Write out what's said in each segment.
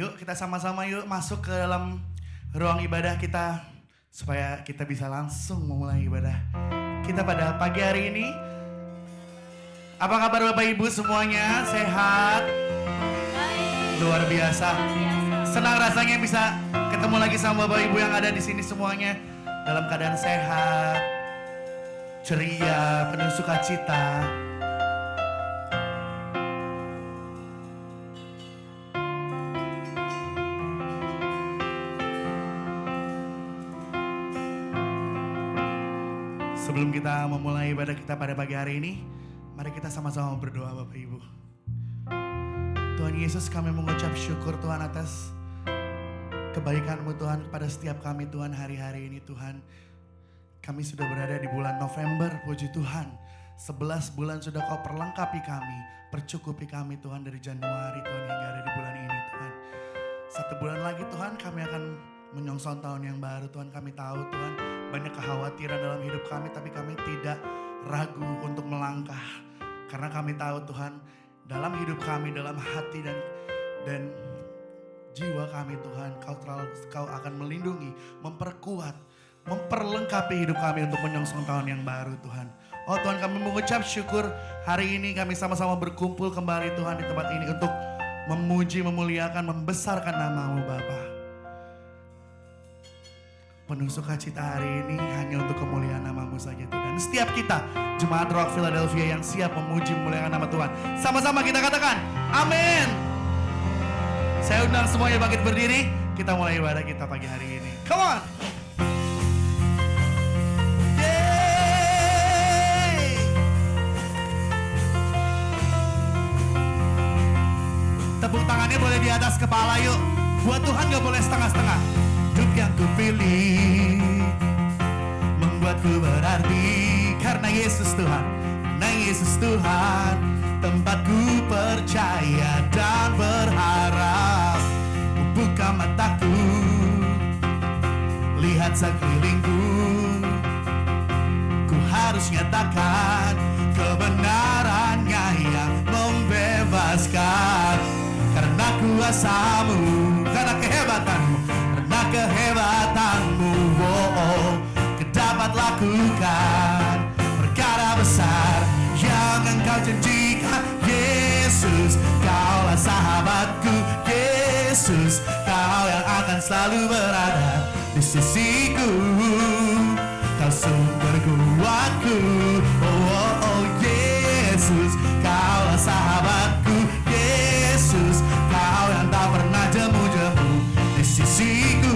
Yuk kita sama-sama yuk masuk ke dalam ruang ibadah kita supaya kita bisa langsung memulai ibadah kita pada pagi hari ini. Apa kabar Bapak Ibu semuanya? Sehat? Luar biasa. Senang rasanya bisa ketemu lagi sama Bapak Ibu yang ada di sini semuanya dalam keadaan sehat, ceria, penuh sukacita. Sebelum kita memulai ibadah kita pada pagi hari ini, mari kita sama-sama berdoa Bapak Ibu. Tuhan Yesus, kami mengucap syukur Tuhan atas kebaikan-Mu Tuhan kepada setiap kami Tuhan hari-hari ini Tuhan. Kami sudah berada di bulan November, puji Tuhan. 11 bulan sudah Kau perlengkapi kami, percukupi kami Tuhan dari Januari Tuhan hingga ada di bulan ini Tuhan. 1 bulan lagi Tuhan kami akan menyongsong tahun yang baru Tuhan. Kami tahu Tuhan banyak kekhawatiran dalam hidup kami, tapi kami tidak ragu untuk melangkah. Karena kami tahu Tuhan dalam hidup kami, dalam hati dan jiwa kami Tuhan, Kau akan melindungi, memperkuat, memperlengkapi hidup kami untuk menyongsong tahun yang baru Tuhan. Oh Tuhan, kami mengucap syukur hari ini kami sama-sama berkumpul kembali Tuhan di tempat ini untuk memuji, memuliakan, membesarkan nama-Mu Bapa. Penuh sukacita hari ini hanya untuk kemuliaan nama-Mu saja Tuhan. Dan setiap kita, Jemaat Rock Philadelphia yang siap memuji memuliakan nama Tuhan. Sama-sama kita katakan, amin. Saya undang semuanya bangkit berdiri. Kita mulai ibadah kita pagi hari ini. Come on. Yeay. Tepuk tangannya boleh di atas kepala yuk. Buat Tuhan gak boleh setengah-setengah. Hidup yang kupilih membuatku berarti karena Yesus Tuhan, karena Yesus Tuhan, tempatku percaya dan berharap. Buka mataku, lihat sekelilingku, ku harus nyatakan kebenarannya yang membebaskan. Karena kuasa-Mu, karena kehebatanmu, karena kehebatanmu, Kau dapat lakukan perkara besar yang Engkau janjikan. Yesus, Kaulah sahabatku. Yesus, Kau yang akan selalu berada di sisiku. Kau sumber kuatku. Oh Yesus, Kaulah sahabatku. Yesus, Kau yang tak pernah jemu-jemu di sisiku.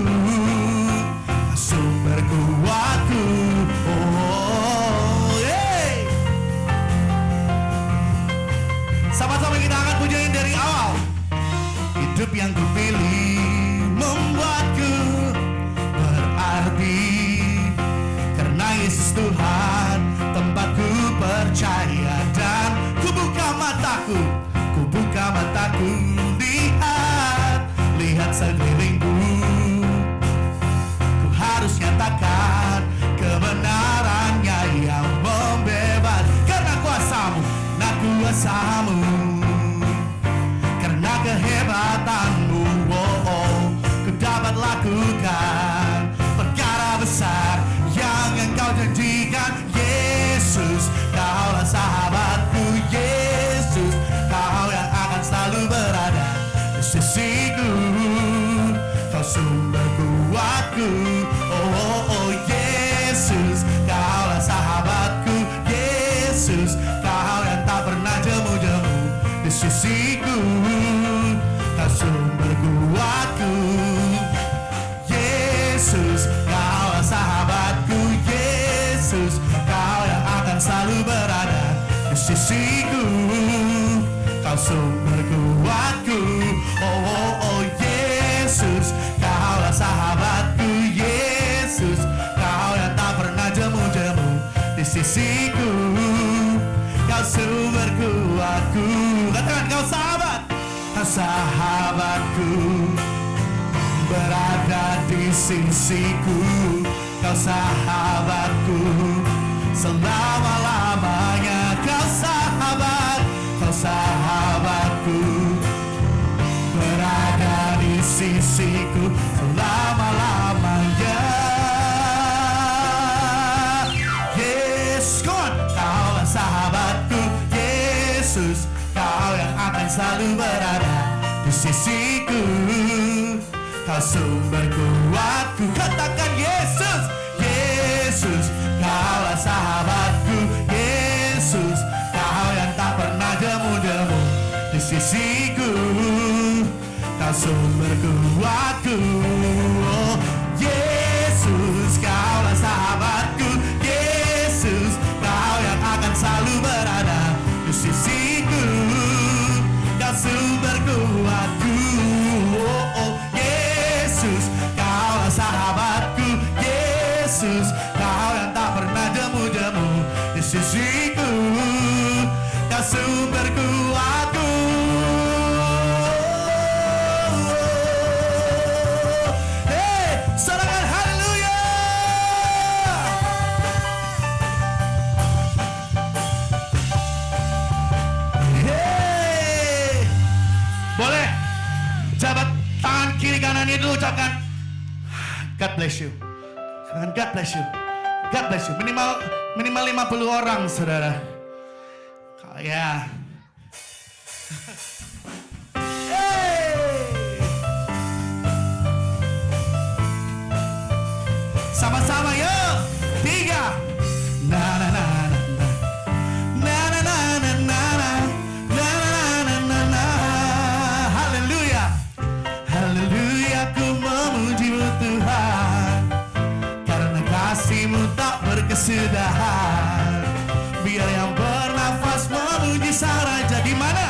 Kau sumber kuatku. Oh yeah. Sama-sama kita akan pujain dari awal. Hidup yang kupilih membuatku berarti karena Yesus Tuhan, tempatku percaya dan ku buka mataku, lihat sekelilingku, ku harus nyatakan kebenarannya yang membebas. Karena kuasa-Mu, karena kehebatanmu, ku dapat lakukan perkara besar yang Engkau janjikan. Yesus, Kaulah sahabatku. Yesus, Kau yang akan selalu berada di sisiku. Kau sumber kuatku. Oh Yesus, Kaulah sahabatku. Yesus, Kau yang tak pernah jemu-jemu di sisiku. Kau sumber kuatku. Yesus, Kaulah sahabatku. Yesus, Kau yang akan selalu berada di sisiku. Kau sumber kuatku. Oh Yesus, Kaulah sahabatku. Yesus, Kau yang tak pernah jemu-jemu di sisiku. Kau sumber kuatku. Katakan, Kau sahabatku, berada di sisiku. Kau sahabatku selama-lamanya. Kau sahabatku, berada di Yesus, Kau yang akan selalu berada di sisiku. Kau sumber kuatku. Katakan Yesus, Yesus, Kaulah sahabatku. Yesus, Kau yang tak pernah jemu-jemu di sisiku. Kau sumber kuatku. Oh, Yesus, Kaulah sahabatku. Yesus, Kau yang akan selalu berada di sisiku. Kau sumber kuatku. Oh, oh, Yesus, Kaulah sahabatku. Yesus, Kau yang tak pernah jemu-jemu di sisiku. Kau sumber kuatku. Sorakan haleluya. Hey. Boleh jabat tangan kiri kanan itu ucapkan God bless you. God bless you. God bless you. Minimal 50 orang, saudara. Ya. Sama-sama yuk. 3. Na na na na na. Na na na na na na. Na na na na na. Haleluya. Haleluya, ku memuji-Mu Tuhan. Karena kasih-Mu tak berkesudahan. Biar yang bernafas memuji Sang Raja. Di mana?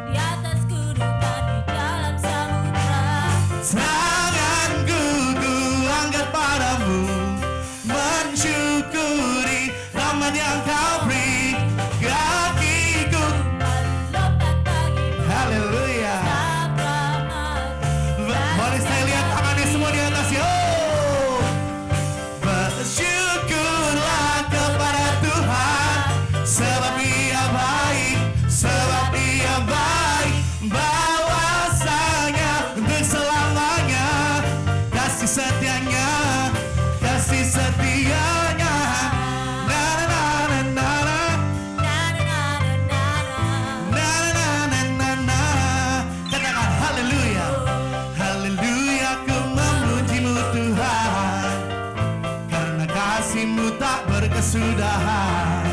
Di atas gunung dan di dalam samudra. Tanganku ku angkat padamu, mensyukuri rahmat yang Kau beri. Kakiku Melompat bagimu. haleluya. Selamat. Boleh saya lihat tangannya semua di atas yo. Bersyukurlah kepada Tuhan, sebab Ia baik, sebab Ia baik. Bahwasanya untuk selamanya, kasih setianya, kasih setianya. Na na na na na. Na na na na na. Na na na na na. Katakan haleluya. Haleluya, ku memuji-Mu Tuhan. Karena kasih-Mu tak berkesudahan.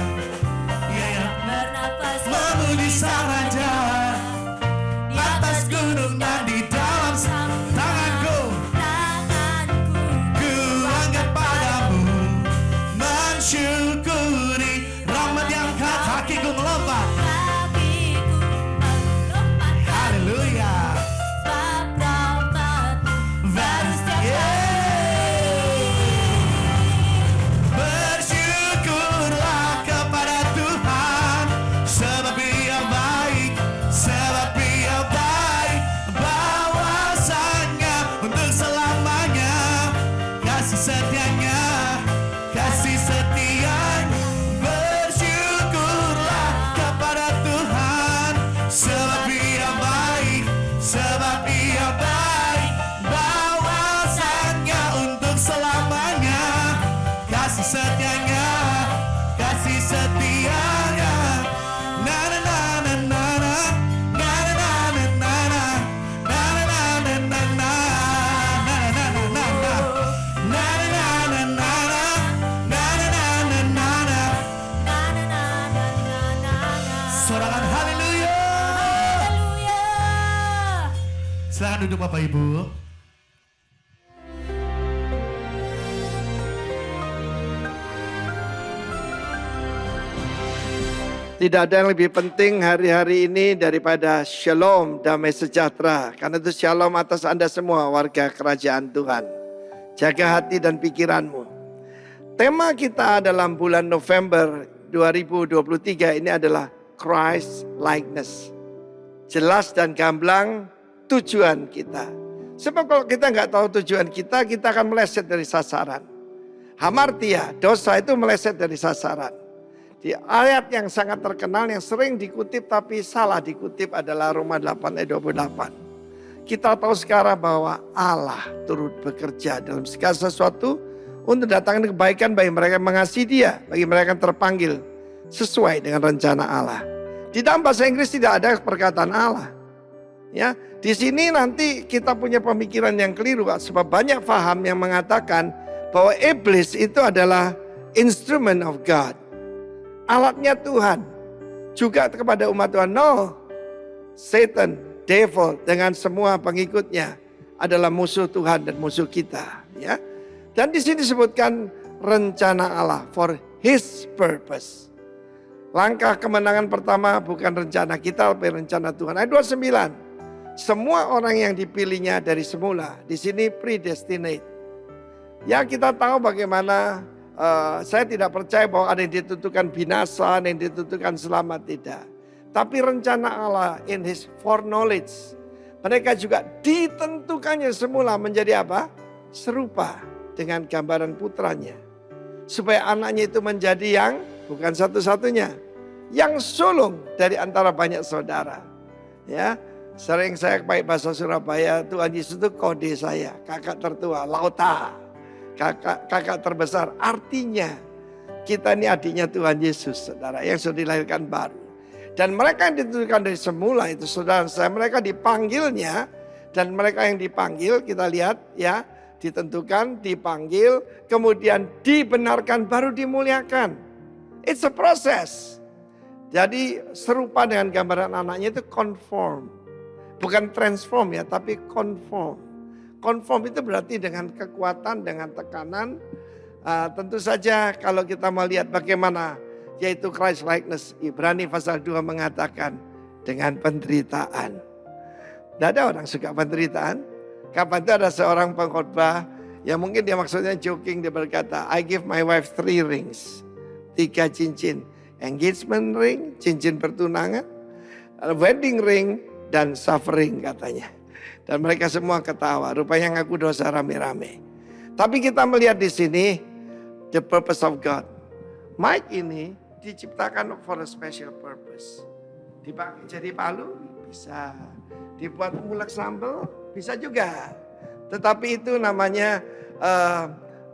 Ya ya. Bernafas Memuji Sang Raja. di Atas gunung dan di dalam tanganku. tanganku. Ku angkat padamu, mensyukuri rahmat yang kakiku melompat. Kakiku melompat. Haleluya. Sebab rahmat-Mu baru setiap hari. Bersyukurlah kepada Tuhan, sebab Ia baik, sebab Ia baik. Bahwasanya untuk selamanya, kasih setianya, kasih setianya. Bersyukurlah kepada Tuhan, sebab Ia baik, sebab Ia baik. Bahwasanya untuk selamanya, kasih setianya, kasih setianya. Na na na na na na. Na na na na na na. Na na na na na na. Na na na na na na. Na na na na na na. Na na na na na na. Na na na na na na na. Sorakan haleluya. Haleluya. Silakan duduk Bapak Ibu. Tidak ada yang lebih penting hari-hari ini daripada shalom, damai sejahtera. Karena itu shalom atas Anda semua warga kerajaan Tuhan. Jaga hati dan pikiranmu. Tema kita dalam bulan November 2023 ini adalah Christ likeness. Jelas dan gamblang tujuan kita. Sebab kalau kita nggak tahu tujuan kita akan meleset dari sasaran. Hamartia, dosa itu meleset dari sasaran. Di ayat yang sangat terkenal yang sering dikutip tapi salah dikutip adalah Roma 8 ayat 28. Kita tahu sekarang bahwa Allah turut bekerja dalam segala sesuatu untuk datangkan kebaikan bagi mereka yang mengasihi Dia, bagi mereka yang terpanggil sesuai dengan rencana Allah. Di dalam bahasa Inggris tidak ada perkataan Allah. Ya, di sini nanti kita punya pemikiran yang keliru, sebab banyak faham yang mengatakan bahwa iblis itu adalah instrument of God. Alatnya Tuhan. Juga kepada umat Tuhan. No. Satan, devil dengan semua pengikutnya adalah musuh Tuhan dan musuh kita, ya. Dan di sini disebutkan rencana Allah for his purpose. Langkah kemenangan pertama bukan rencana kita, tapi rencana Tuhan. Ayat 29. Semua orang yang dipilihnya dari semula, di sini predestinate. Ya, kita tahu bagaimana, saya tidak percaya bahwa ada yang ditentukan binasa, ada yang ditentukan selamat, tidak. Tapi rencana Allah in his foreknowledge. Mereka juga ditentukannya semula menjadi apa? Serupa dengan gambaran putranya. Supaya anaknya itu menjadi yang bukan satu-satunya. Yang sulung dari antara banyak saudara. Ya, sering saya pakai bahasa Surabaya, Tuhan Yesus itu kode saya, kakak tertua, lauta, kakak terbesar. Artinya kita ini adiknya Tuhan Yesus, saudara, yang sudah dilahirkan baru. Dan mereka yang ditentukan dari semula itu, saudara saya, mereka dipanggilnya, dan mereka yang dipanggil, kita lihat ya, ditentukan, dipanggil, kemudian dibenarkan, baru dimuliakan. It's a process. Jadi serupa dengan gambaran anaknya itu conform. Bukan transform ya, tapi conform. Conform itu berarti dengan kekuatan, dengan tekanan. Tentu saja kalau kita melihat bagaimana, yaitu Christ likeness. Ibrani pasal 2 mengatakan dengan penderitaan. Tidak ada orang suka penderitaan. Kapan itu ada seorang pengkhotbah yang mungkin dia maksudnya joking, dia berkata, I give my wife 3 rings. 3 cincin. Engagement ring, cincin pertunangan, wedding ring, dan suffering katanya. Dan mereka semua ketawa, rupanya ngaku dosa rame-rame. Tapi kita melihat di sini the purpose of God. Mike ini diciptakan for a special purpose. Dipakai jadi palu bisa, dibuat mulek sambal bisa juga. Tetapi itu namanya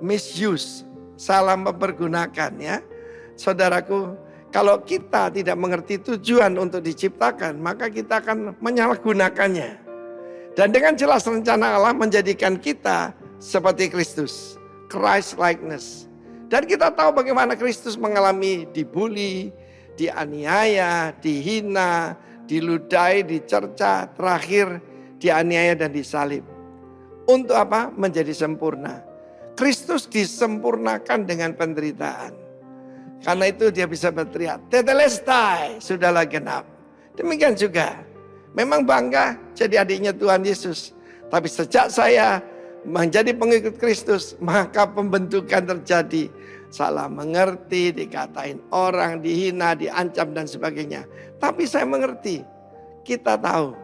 misuse, salah mempergunakan ya. Saudaraku, kalau kita tidak mengerti tujuan untuk diciptakan, maka kita akan menyalahgunakannya. Dan dengan jelas rencana Allah menjadikan kita seperti Kristus. Christ likeness. Dan kita tahu bagaimana Kristus mengalami dibully, dianiaya, dihina, diludahi, dicerca, terakhir dianiaya dan disalib. Untuk apa? Menjadi sempurna. Kristus disempurnakan dengan penderitaan. Karena itu dia bisa berteriak, tetelestai, sudahlah genap. Demikian juga, memang bangga jadi adiknya Tuhan Yesus. Tapi sejak saya menjadi pengikut Kristus, maka pembentukan terjadi. Salah mengerti, dikatain orang, dihina, diancam dan sebagainya. Tapi saya mengerti, kita tahu,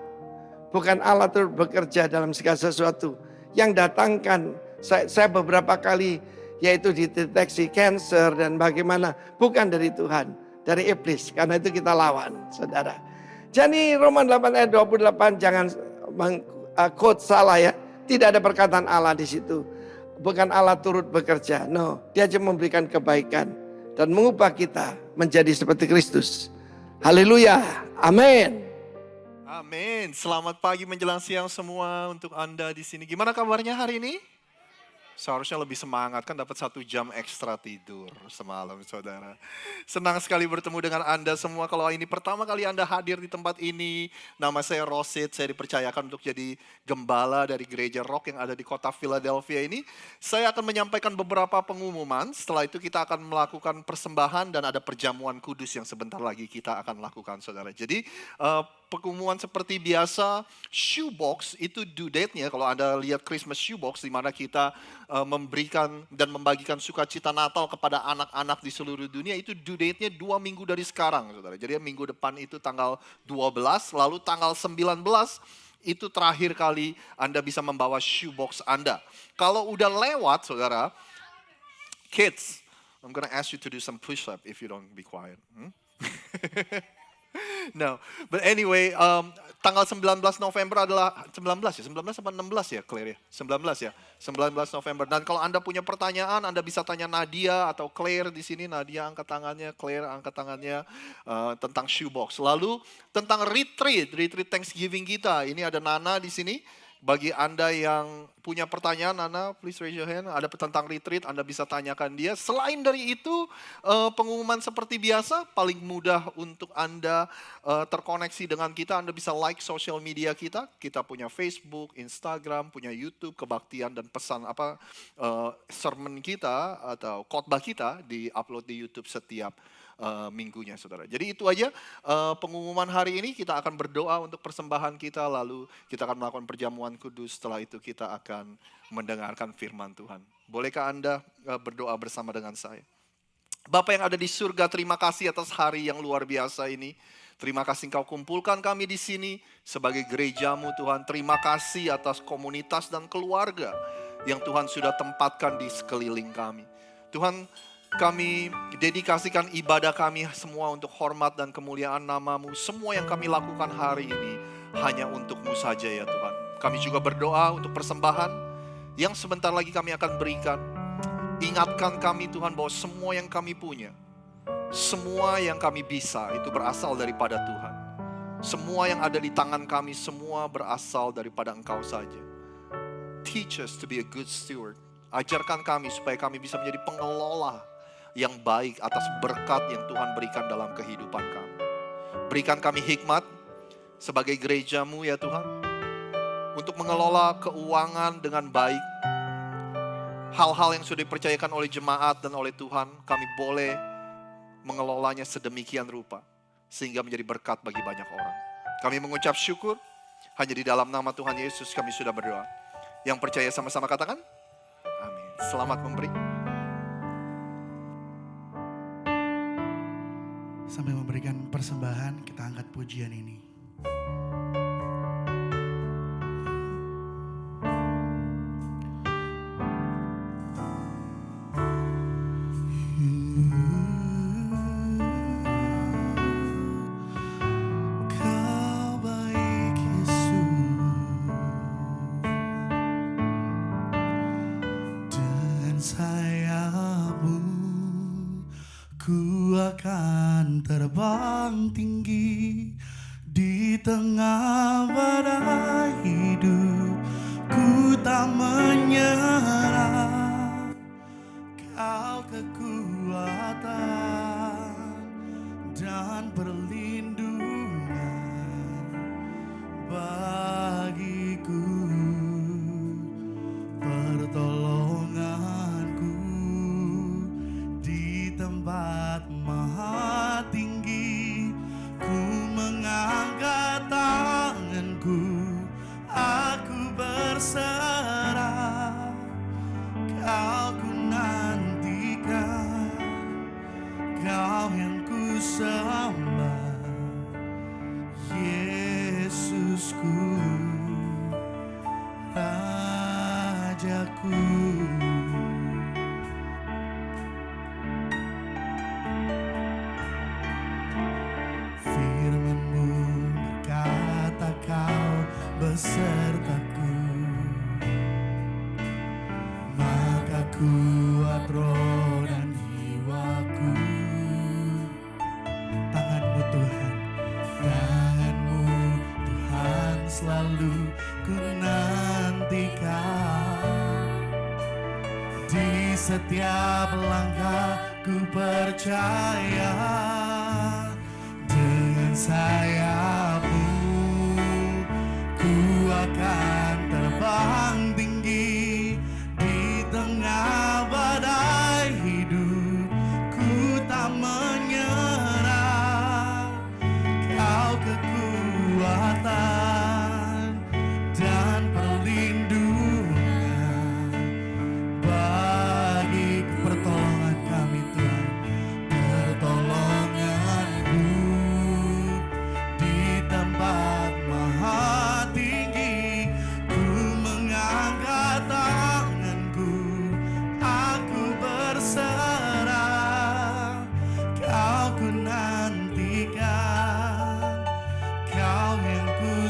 bukan Allah turut bekerja dalam segala sesuatu. Yang datangkan, saya beberapa kali yaitu dideteksi kanker dan bagaimana, bukan dari Tuhan, dari iblis. Karena itu kita lawan, saudara. Jadi Roma 8 ayat 28 jangan quote salah ya. Tidak ada perkataan Allah di situ. Bukan Allah turut bekerja. No, dia cuma memberikan kebaikan dan mengubah kita menjadi seperti Kristus. Haleluya. Amin. Amin. Selamat pagi menjelang siang semua untuk Anda di sini. Gimana kabarnya hari ini? Seharusnya lebih semangat, kan dapat 1 jam ekstra tidur semalam, saudara. Senang sekali bertemu dengan Anda semua. Kalau ini pertama kali Anda hadir di tempat ini, nama saya Rosid, saya dipercayakan untuk jadi gembala dari gereja Rock yang ada di kota Philadelphia ini. Saya akan menyampaikan beberapa pengumuman, setelah itu kita akan melakukan persembahan dan ada perjamuan kudus yang sebentar lagi kita akan lakukan, saudara. Jadi pengumuman seperti biasa, shoebox itu due date-nya, kalau Anda lihat Christmas shoebox di mana kita memberikan dan membagikan sukacita Natal kepada anak-anak di seluruh dunia, itu due date-nya 2 minggu dari sekarang, saudara. Jadi minggu depan itu tanggal 12, lalu tanggal 19 itu terakhir kali Anda bisa membawa shoebox Anda. Kalau udah lewat, saudara, kids, I'm gonna ask you to do some push-up if you don't be quiet. No, but anyway, Tanggal 19 November adalah 19 ya, 19 apa 16 ya Claire ya? 19 ya, 19 November. Dan kalau Anda punya pertanyaan, Anda bisa tanya Nadia atau Claire di sini. Nadia angkat tangannya, Claire angkat tangannya tentang shoebox. Lalu tentang retreat Thanksgiving kita. Ini ada Nana di sini. Bagi Anda yang punya pertanyaan, Nana, please raise your hand. Ada tentang retreat, Anda bisa tanyakan dia. Selain dari itu, pengumuman seperti biasa, paling mudah untuk Anda terkoneksi dengan kita. Anda bisa like social media kita. Kita punya Facebook, Instagram, punya YouTube, kebaktian dan pesan sermon kita atau khotbah kita di-upload di YouTube setiap minggunya, saudara. Jadi itu aja pengumuman hari ini. Kita akan berdoa untuk persembahan kita, lalu kita akan melakukan perjamuan kudus. Setelah itu kita akan mendengarkan firman Tuhan. Bolehkah Anda berdoa bersama dengan saya? Bapa yang ada di surga, terima kasih atas hari yang luar biasa ini. Terima kasih Engkau kumpulkan kami di sini sebagai gerejamu, Tuhan. Terima kasih atas komunitas dan keluarga yang Tuhan sudah tempatkan di sekeliling kami. Tuhan, kami dedikasikan ibadah kami semua untuk hormat dan kemuliaan nama-Mu. Semua yang kami lakukan hari ini hanya untuk-Mu saja ya Tuhan. Kami juga berdoa untuk persembahan yang sebentar lagi kami akan berikan. Ingatkan kami Tuhan bahwa semua yang kami punya, semua yang kami bisa itu berasal daripada Tuhan. Semua yang ada di tangan kami semua berasal daripada Engkau saja. Teach us to be a good steward. Ajarkan kami supaya kami bisa menjadi pengelola yang baik atas berkat yang Tuhan berikan dalam kehidupan kami. Berikan kami hikmat sebagai gereja-Mu ya Tuhan, untuk mengelola keuangan dengan baik. Hal-hal yang sudah dipercayakan oleh jemaat dan oleh Tuhan, kami boleh mengelolanya sedemikian rupa, sehingga menjadi berkat bagi banyak orang. Kami mengucap syukur, hanya di dalam nama Tuhan Yesus kami sudah berdoa. Yang percaya sama-sama katakan, amin. Selamat memberi. Sambil memberikan persembahan, kita angkat pujian ini. Kau baik Yesus, dengan sayap-Mu ku akan terbang tinggi di tengah badai hidup. Ku tak menyerah, Kau kekuatan dan perlindungan bagiku, pertolonganku di tempat maha tinggi. Ku mengangkat tanganku, aku berserah. Kau ku nantikan, Kau yang ku sembah, Yesusku, Rajaku. Firman-Mu berkata Kau besertaku, maka kuat roh dan jiwaku. Tangan-Mu Tuhan, tangan-Mu Tuhan selalu ku nantikan. Di setiap langkah ku percaya, dengan sayap-Mu ku akan terbang tinggi di tengah badai hidup. Ku tak menyerah, Kau kekuatan dan perlindungan bagi pertolongan kami Tuhan, pertolongan-Mu di tempat maha tinggi. Ku mengangkat tanganku, aku berserah. Kau ku nantikan, Kau yang ku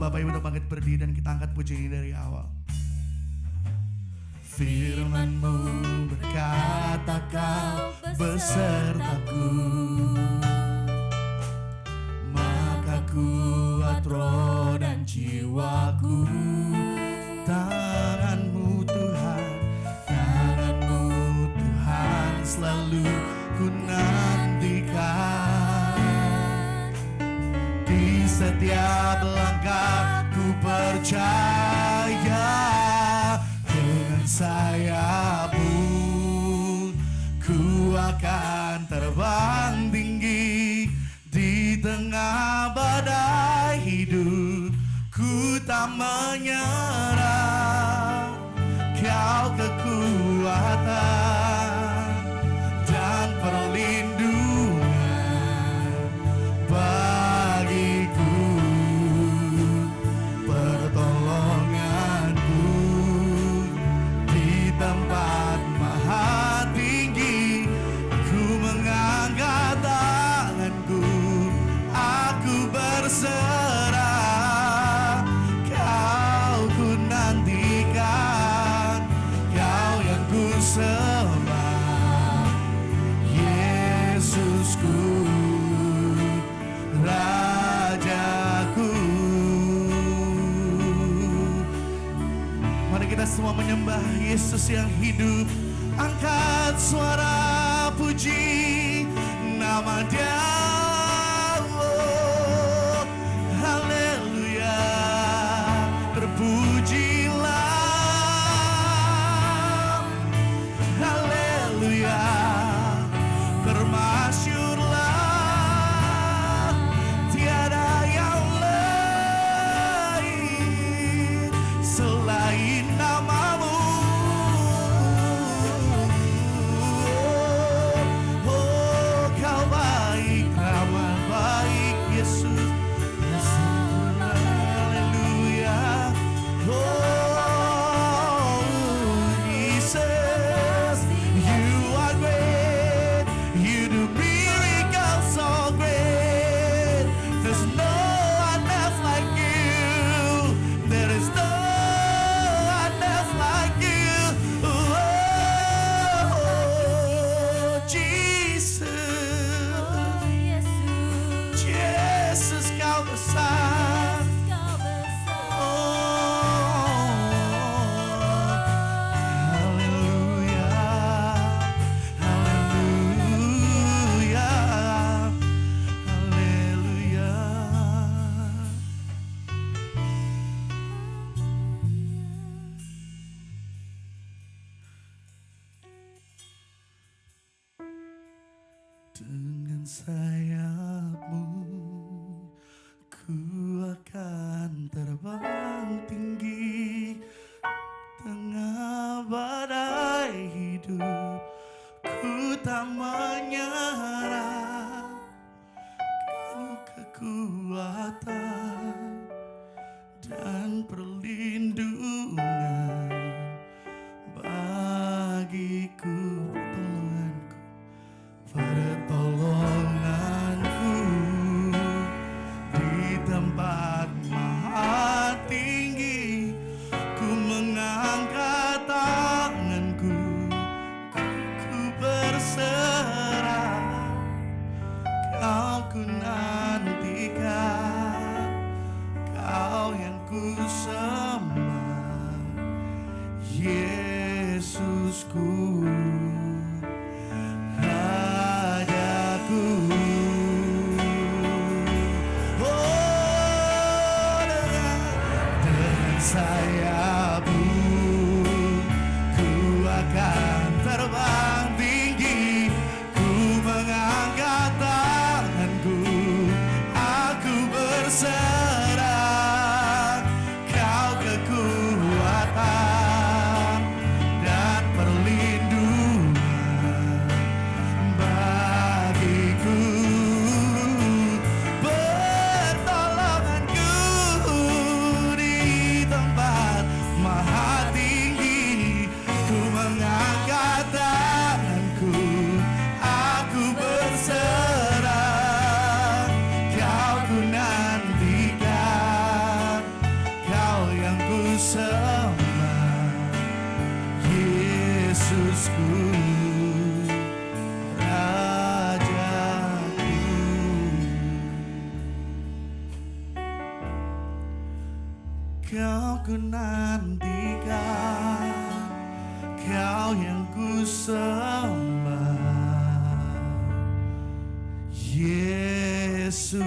Bapak Ibu untuk bangkit berdiri dan kita angkat puji ini dari awal. Firman-Mu berkata Kau besertaku, maka kuat roh dan jiwaku. Tangan-Mu Tuhan, tangan-Mu Tuhan selalu ku nantikan. Di setiap langkah ku percaya, dengan sayap-Mu ku akan terbang tinggi. Di tengah badai hidup ku tak menyerah. Kau kekuatan dan perlindungan bagiku, pertolonganku di tempat maha tinggi. Ku mengangkat tanganku, aku berserah. Kau ku nantikan, Kau yang ku sembah, Yesusku, Rajaku. Mari kita semua menyembah Yesus yang hidup. Angkat suara puji nama Dia. Oh, haleluya. Terpujilah, haleluya. Termasyurlah, tiada yang lain selain nama-Mu. Oh, Kau baik, ramah baik, Yesus. Haleluya. Oh, Jesus, You are great. You do miracles so great. There's no one else like You. There is no one else like You. Oh, Jesus, Jesus, Kau besar. Haleluya, haleluya, haleluya. Dengan sayap-Mu ku akan terbang tinggi. Tengah badai hidup ku tak menyerah. Kau kekuatan dan perlindungan bagiku, pertolonganku di tempat maha tinggi. Ku mengangkat tanganku, ku berserah. Kau ku nantikan, Kau yang ku sembah, Yesusku, Rajaku. Oh, dengan sayap-Mu ku akan terbang tinggi. Ku mengangkat tanganku, aku berserah. Kau kekuatan dan perlindungan bagiku, pertolonganku di tempat maha sembah, Yesusku, Rajaku. Kau ku nantikan, Kau yang ku sembah, Yesusku,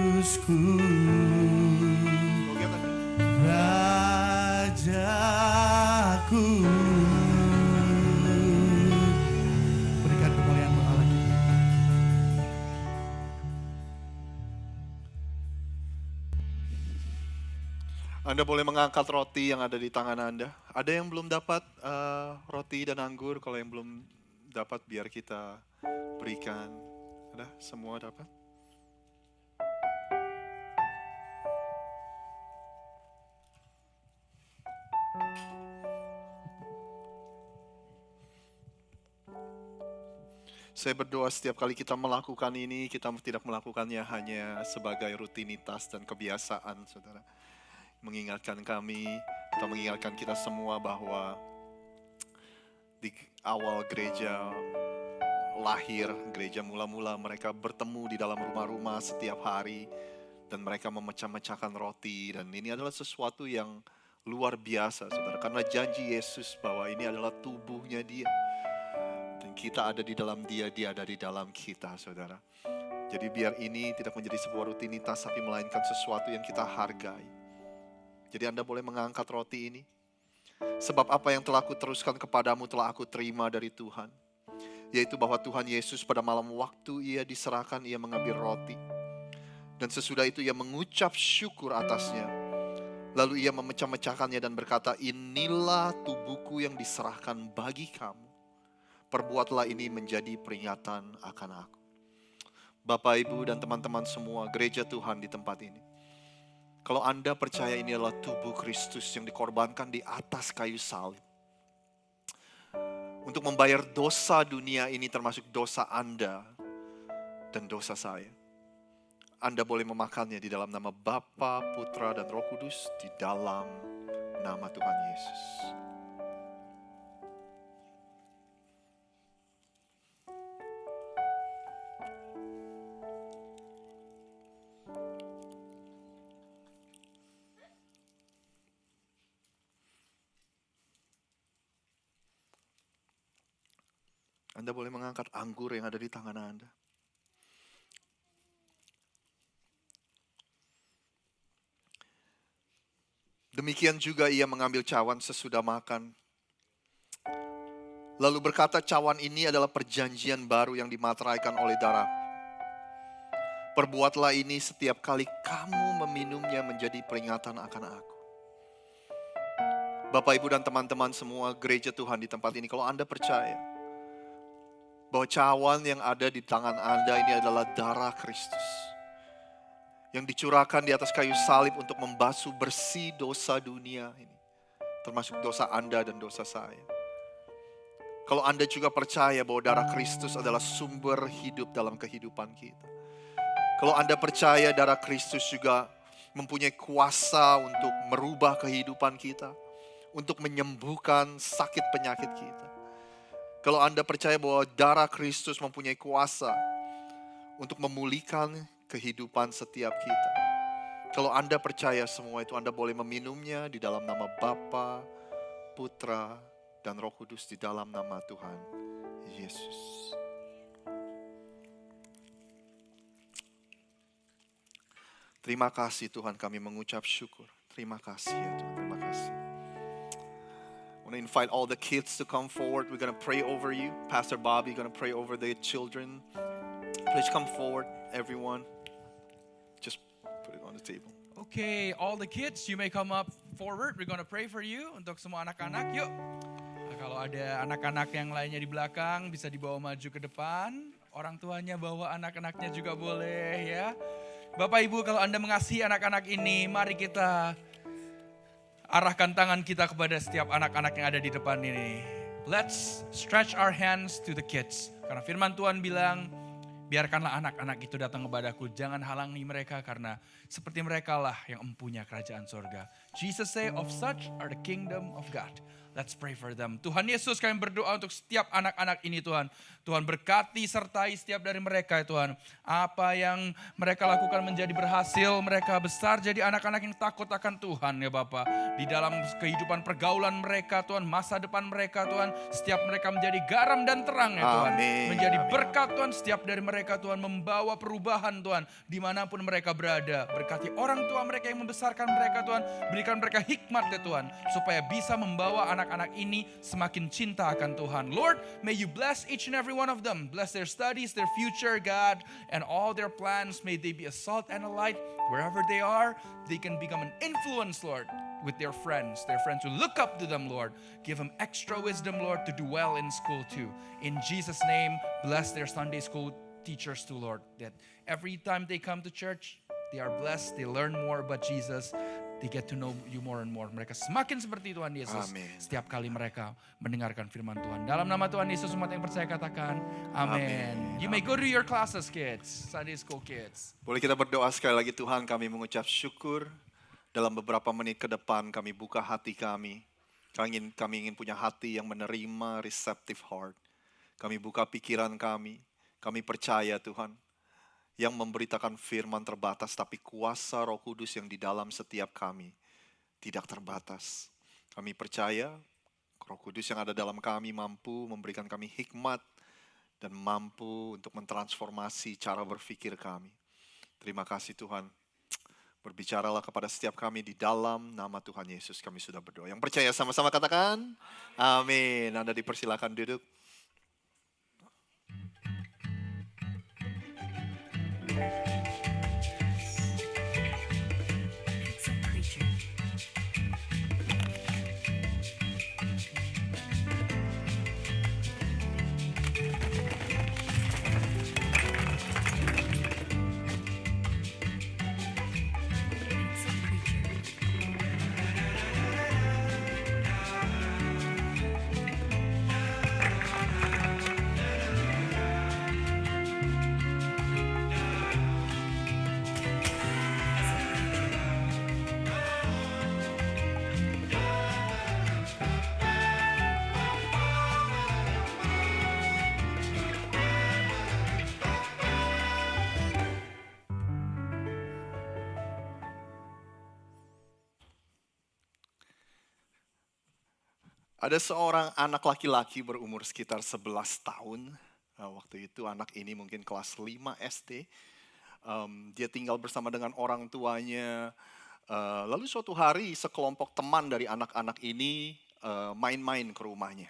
Rajaku. Berikan kemuliaan buat Allah kita. Anda boleh mengangkat roti yang ada di tangan Anda. Ada yang belum dapat roti dan anggur? Kalau yang belum dapat, biar kita berikan. Ada? Semua dapat? Saya berdoa setiap kali kita melakukan ini, kita tidak melakukannya hanya sebagai rutinitas dan kebiasaan, saudara. Mengingatkan kami, atau mengingatkan kita semua bahwa di awal gereja lahir, gereja mula-mula mereka bertemu di dalam rumah-rumah setiap hari, dan mereka memecah-mecahkan roti, dan ini adalah sesuatu yang luar biasa, saudara. Karena janji Yesus bahwa ini adalah tubuhnya Dia. Dan kita ada di dalam Dia, Dia ada di dalam kita, saudara. Jadi biar ini tidak menjadi sebuah rutinitas, tapi melainkan sesuatu yang kita hargai. Jadi Anda boleh mengangkat roti ini. Sebab apa yang telah aku teruskan kepadamu telah aku terima dari Tuhan. Yaitu bahwa Tuhan Yesus pada malam waktu Ia diserahkan, Ia mengambil roti. Dan sesudah itu Ia mengucap syukur atasnya. Lalu Ia memecah-mecahkannya dan berkata, inilah tubuhku yang diserahkan bagi kamu. Perbuatlah ini menjadi peringatan akan aku. Bapak, Ibu, dan teman-teman semua, gereja Tuhan di tempat ini. Kalau Anda percaya ini adalah tubuh Kristus yang dikorbankan di atas kayu salib. Untuk membayar dosa dunia ini termasuk dosa Anda dan dosa saya. Anda boleh memakannya di dalam nama Bapa, Putra, dan Roh Kudus di dalam nama Tuhan Yesus. Anda boleh mengangkat anggur yang ada di tangan Anda. Demikian juga Ia mengambil cawan sesudah makan. Lalu berkata, cawan ini adalah perjanjian baru yang dimateraikan oleh darah. Perbuatlah ini setiap kali kamu meminumnya menjadi peringatan akan aku. Bapak, Ibu, dan teman-teman semua gereja Tuhan di tempat ini, kalau Anda percaya bahwa cawan yang ada di tangan Anda ini adalah darah Kristus yang dicurahkan di atas kayu salib untuk membasuh bersih dosa dunia ini, termasuk dosa Anda dan dosa saya. Kalau Anda juga percaya bahwa darah Kristus adalah sumber hidup dalam kehidupan kita. Kalau Anda percaya darah Kristus juga mempunyai kuasa untuk merubah kehidupan kita, untuk menyembuhkan sakit penyakit kita. Kalau Anda percaya bahwa darah Kristus mempunyai kuasa untuk memulihkan kehidupan setiap kita. Kalau Anda percaya semua itu, Anda boleh meminumnya di dalam nama Bapa, Putra, dan Roh Kudus di dalam nama Tuhan Yesus. Terima kasih Tuhan, kami mengucap syukur. Terima kasih ya Tuhan, terima kasih. I want to invite all the kids to come forward. We're going to pray over you. Pastor Bobby going to pray over the children. Please come forward, everyone. Just put it on the table. Okay, all the kids, you may come up forward. We're gonna pray for you. Untuk semua anak-anak, yuk. Nah, kalau ada anak-anak yang lainnya di belakang, bisa dibawa maju ke depan. Orang tuanya bawa anak-anaknya juga boleh ya. Bapak Ibu, kalau Anda mengasihi anak-anak ini, mari kita arahkan tangan kita kepada setiap anak-anak yang ada di depan ini. Let's stretch our hands to the kids. Karena firman Tuhan bilang, Biarkanlah anak-anak itu datang kepadaku, jangan halangi mereka karena seperti mereka lah yang empunya kerajaan surga. Jesus say, of such are the kingdom of God. Let's pray for them. Tuhan Yesus, kami berdoa untuk setiap anak-anak ini Tuhan. Tuhan berkati sertai setiap dari mereka ya Tuhan. Apa yang mereka lakukan menjadi berhasil, mereka besar jadi anak-anak yang takut akan Tuhan ya Bapa. Di dalam kehidupan pergaulan mereka Tuhan, masa depan mereka Tuhan, setiap mereka menjadi garam dan terang ya Tuhan. Amin. Menjadi berkat Tuhan, setiap dari mereka Tuhan membawa perubahan Tuhan. Dimanapun mereka berada, berkati orang tua mereka yang membesarkan mereka Tuhan. Berikan mereka hikmat ya Tuhan, supaya bisa membawa anak-anak ini semakin cinta akan Tuhan. Lord, may you bless each and every one of them. Bless their studies, their future, God, and all their plans. May they be a salt and a light wherever they are. They can become an influence, Lord, with their friends who look up to them, Lord. Give them extra wisdom, Lord, to do well in school too. In Jesus' name, bless their Sunday school teachers too, Lord. That every time they come to church, they are blessed, they learn more about Jesus. They get to know you more and more. Mereka semakin seperti Tuhan Yesus. Amin. Setiap kali mereka mendengarkan firman Tuhan. Dalam nama Tuhan Yesus, umat yang percaya katakan, Amin. You may go to your classes, kids. Sunday school kids. Boleh kita berdoa sekali lagi, Tuhan, kami mengucap syukur. Dalam beberapa menit ke depan kami buka hati kami. Kami ingin punya hati yang menerima, receptive heart. Kami buka pikiran kami. Kami percaya Tuhan, yang memberitakan firman terbatas, tapi kuasa Roh Kudus yang di dalam setiap kami tidak terbatas. Kami percaya Roh Kudus yang ada dalam kami mampu memberikan kami hikmat dan mampu untuk mentransformasi cara berpikir kami. Terima kasih Tuhan. Berbicaralah kepada setiap kami di dalam nama Tuhan Yesus kami sudah berdoa. Yang percaya sama-sama katakan, amin. Anda dipersilakan duduk. It's a preacher. It's a preacher. Ada seorang anak laki-laki berumur sekitar 11 tahun. Waktu itu anak ini mungkin kelas 5 SD. Dia tinggal bersama dengan orang tuanya. Lalu suatu hari sekelompok teman dari anak-anak ini main-main ke rumahnya.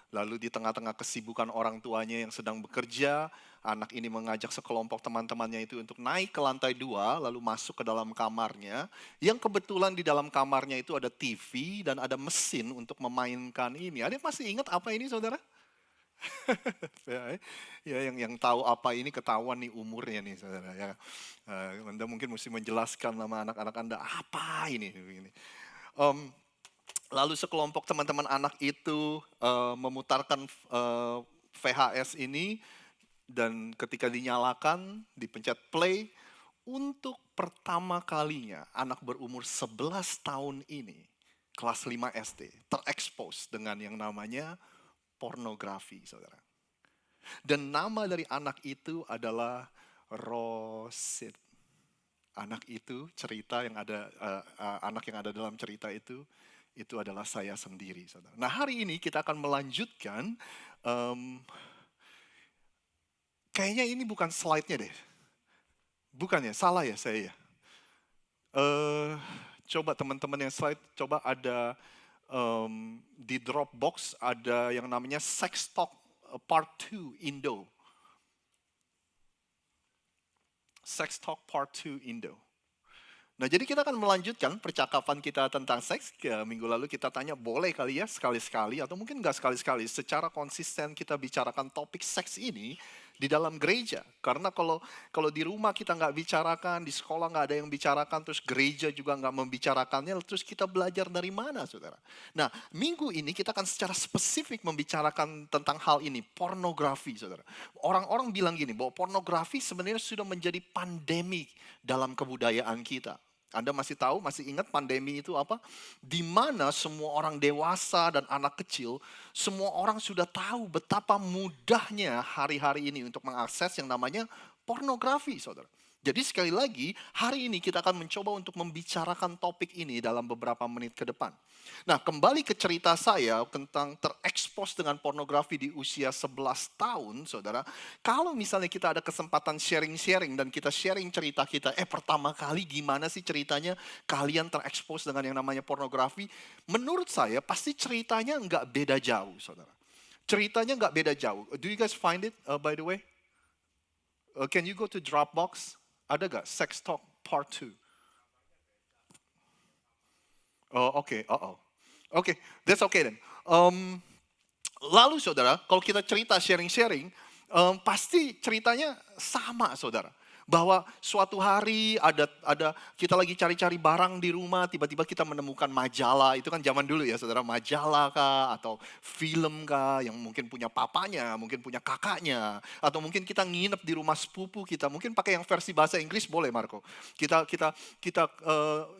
Lalu di tengah-tengah kesibukan orang tuanya yang sedang bekerja, anak ini mengajak sekelompok teman-temannya itu untuk naik ke lantai 2, lalu masuk ke dalam kamarnya. Yang kebetulan di dalam kamarnya itu ada TV dan ada mesin untuk memainkan ini. Ada yang masih ingat apa ini saudara? Ya, yang tahu apa ini ketahuan nih umurnya nih saudara. Ya, Anda mungkin mesti menjelaskan sama anak-anak Anda apa ini. Lalu sekelompok teman-teman anak itu memutarkan VHS ini dan ketika dinyalakan, dipencet play, untuk pertama kalinya anak berumur 11 tahun ini, kelas 5 SD, terekspos dengan yang namanya pornografi, saudara. Dan nama dari anak itu adalah Rosid. Anak itu cerita yang ada, anak yang ada dalam cerita itu adalah saya sendiri, saudara. Nah hari ini kita akan melanjutkan, kayaknya ini bukan slide-nya deh. Bukan ya, salah ya saya ya. Coba teman-teman yang slide, coba ada di Dropbox ada yang namanya Sex Talk Part 2 Indo. Sex Talk Part 2 Indo. Nah jadi kita akan melanjutkan percakapan kita tentang seks. Minggu lalu kita tanya boleh kali ya sekali-sekali atau mungkin nggak sekali-sekali. Secara konsisten kita bicarakan topik seks ini di dalam gereja. Karena kalau di rumah kita nggak bicarakan, di sekolah nggak ada yang bicarakan, terus gereja juga nggak membicarakannya, terus kita belajar dari mana, saudara? Nah, minggu ini kita akan secara spesifik membicarakan tentang hal ini, pornografi, saudara. Orang-orang bilang gini, bahwa pornografi sebenarnya sudah menjadi pandemi dalam kebudayaan kita. Anda masih tahu, masih ingat pandemi itu apa? Di mana semua orang dewasa dan anak kecil, semua orang sudah tahu betapa mudahnya hari-hari ini untuk mengakses yang namanya pornografi, saudara. Jadi sekali lagi, hari ini kita akan mencoba untuk membicarakan topik ini dalam beberapa menit ke depan. Nah, kembali ke cerita saya tentang terekspos dengan pornografi di usia 11 tahun, saudara. Kalau misalnya kita ada kesempatan sharing-sharing dan kita sharing cerita kita, pertama kali gimana sih ceritanya kalian terekspos dengan yang namanya pornografi? Menurut saya pasti ceritanya nggak beda jauh, saudara. Ceritanya nggak beda jauh. Do you guys find it, by the way? Can you go to Dropbox? Ada gak Sex Talk Part 2? Oh, oke. Oke, that's okay then. Lalu saudara, kalau kita cerita sharing-sharing, pasti ceritanya sama, saudara. Bahwa suatu hari ada kita lagi cari-cari barang di rumah, tiba-tiba kita menemukan majalah. Itu kan zaman dulu ya, saudara, majalah kah atau film kah yang mungkin punya papanya, mungkin punya kakaknya, atau mungkin kita nginep di rumah sepupu kita. Mungkin pakai yang versi bahasa Inggris boleh, Marco. Kita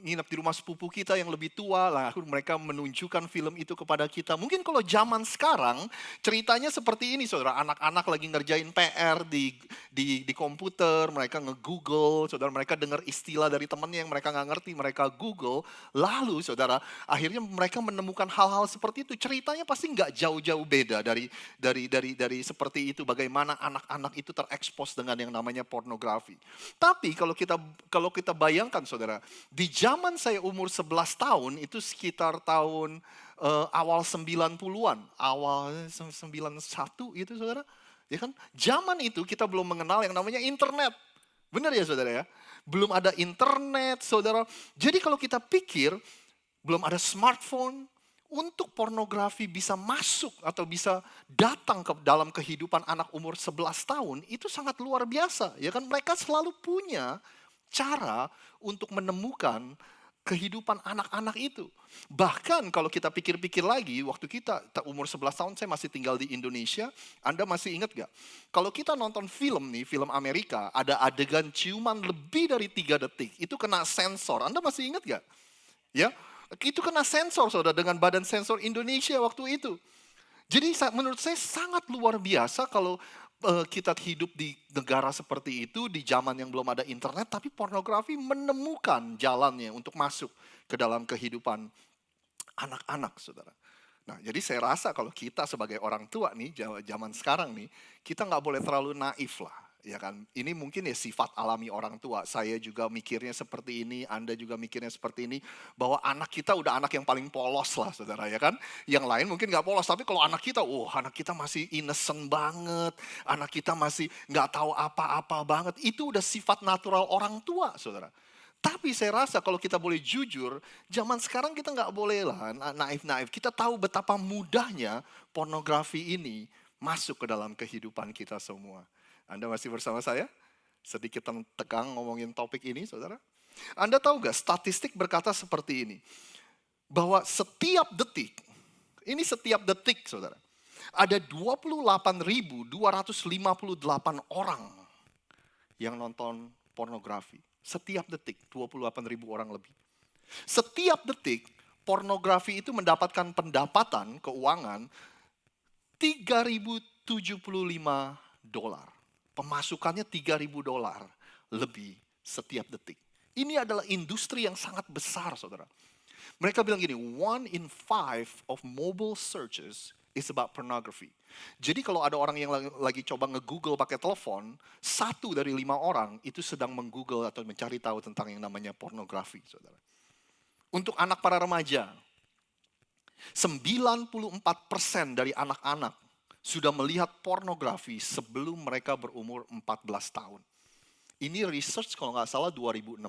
nginep di rumah sepupu kita yang lebih tua, lalu mereka menunjukkan film itu kepada kita. Mungkin kalau zaman sekarang ceritanya seperti ini, saudara. Anak-anak lagi ngerjain PR di komputer, mereka nge-google, saudara, mereka dengar istilah dari temannya yang mereka nggak ngerti, mereka google, lalu saudara, akhirnya mereka menemukan hal-hal seperti itu. Ceritanya pasti nggak jauh-jauh beda dari seperti itu, bagaimana anak-anak itu terekspos dengan yang namanya pornografi. Tapi kalau kita bayangkan, saudara, di zaman saya umur 11 tahun, itu sekitar tahun awal 90-an, awal 91 gitu, saudara. Ya kan, zaman itu kita belum mengenal yang namanya internet. Benar ya, saudara ya? Belum ada internet, saudara. Jadi kalau kita pikir, belum ada smartphone, untuk pornografi bisa masuk atau bisa datang ke dalam kehidupan anak umur 11 tahun, itu sangat luar biasa. Ya kan, mereka selalu punya cara untuk menemukan kehidupan anak-anak itu. Bahkan kalau kita pikir-pikir lagi, waktu kita umur 11 tahun, saya masih tinggal di Indonesia. Anda masih ingat gak? Kalau kita nonton film nih, film Amerika, ada adegan ciuman lebih dari 3 detik. Itu kena sensor. Anda masih ingat gak? Ya, itu kena sensor, saudara, dengan badan sensor Indonesia waktu itu. Jadi menurut saya sangat luar biasa kalau kita hidup di negara seperti itu, di zaman yang belum ada internet, tapi pornografi menemukan jalannya untuk masuk ke dalam kehidupan anak-anak, saudara. Nah, jadi saya rasa kalau kita sebagai orang tua nih, zaman sekarang nih, kita nggak boleh terlalu naif lah. Ya kan, ini mungkin ya sifat alami orang tua. Saya juga mikirnya seperti ini, Anda juga mikirnya seperti ini. Bahwa anak kita udah anak yang paling polos lah, saudara, ya kan. Yang lain mungkin gak polos, tapi kalau anak kita masih innocent banget. Anak kita masih gak tahu apa-apa banget. Itu udah sifat natural orang tua, saudara. Tapi saya rasa kalau kita boleh jujur, zaman sekarang kita gak boleh lah naif-naif. Kita tahu betapa mudahnya pornografi ini masuk ke dalam kehidupan kita semua. Anda masih bersama saya? Sedikit tegang ngomongin topik ini, saudara. Anda tahu gak, statistik berkata seperti ini. Bahwa setiap detik, saudara, ada 28.258 orang yang nonton pornografi. Setiap detik, 28.000 orang lebih. Setiap detik, pornografi itu mendapatkan pendapatan keuangan $3.075. Pemasukannya $3.000 lebih setiap detik. Ini adalah industri yang sangat besar, saudara. Mereka bilang gini, 1 in 5 of mobile searches is about pornography. Jadi kalau ada orang yang lagi coba nge-google pakai telepon, 1 dari 5 orang itu sedang meng-google atau mencari tahu tentang yang namanya pornografi, saudara. Untuk anak para remaja, 94% dari anak-anak sudah melihat pornografi sebelum mereka berumur 14 tahun. Ini research kalau nggak salah 2016.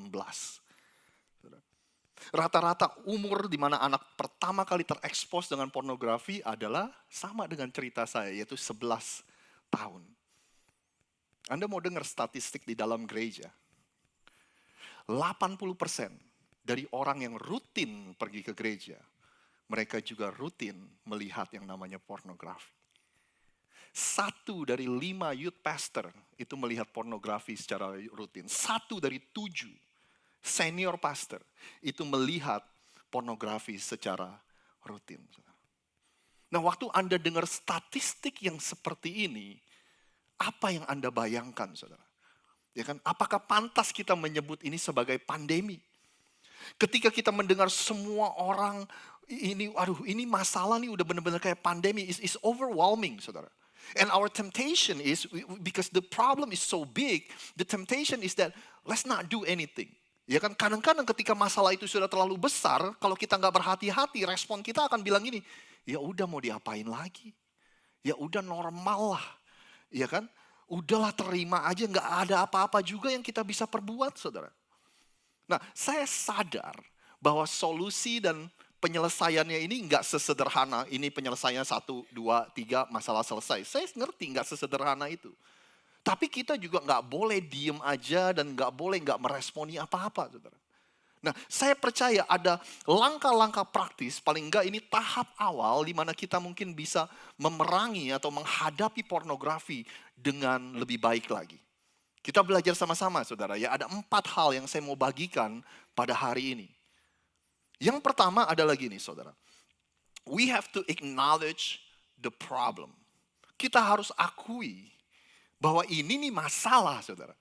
Rata-rata umur di mana anak pertama kali terekspos dengan pornografi adalah sama dengan cerita saya, yaitu 11 tahun. Anda mau dengar statistik di dalam gereja? 80% dari orang yang rutin pergi ke gereja, mereka juga rutin melihat yang namanya pornografi. 1 dari 5 youth pastor itu melihat pornografi secara rutin. 1 dari 7 senior pastor itu melihat pornografi secara rutin. Nah, waktu Anda dengar statistik yang seperti ini, apa yang Anda bayangkan, saudara? Ya kan? Apakah pantas kita menyebut ini sebagai pandemi? Ketika kita mendengar semua orang ini masalah nih udah benar-benar kayak pandemi, is overwhelming, saudara. And our temptation is, because the problem is so big, the temptation is that let's not do anything. Ya kan, kadang-kadang ketika masalah itu sudah terlalu besar, kalau kita nggak berhati-hati, respon kita akan bilang gini, ya udah mau diapain lagi? Ya udah normal lah, ya kan? Udahlah terima aja, nggak ada apa-apa juga yang kita bisa perbuat, saudara. Nah, saya sadar bahwa solusi dan penyelesaiannya ini nggak sesederhana, ini penyelesaiannya 1, 2, 3, masalah selesai. Saya ngerti nggak sesederhana itu. Tapi kita juga nggak boleh diem aja dan nggak boleh nggak meresponi apa-apa, saudara. Nah, saya percaya ada langkah-langkah praktis, paling enggak ini tahap awal di mana kita mungkin bisa memerangi atau menghadapi pornografi dengan lebih baik lagi. Kita belajar sama-sama, saudara. Ya, ada 4 hal yang saya mau bagikan pada hari ini. Yang pertama adalah gini, saudara. We have to acknowledge the problem. Kita harus akui bahwa ini nih masalah, saudara.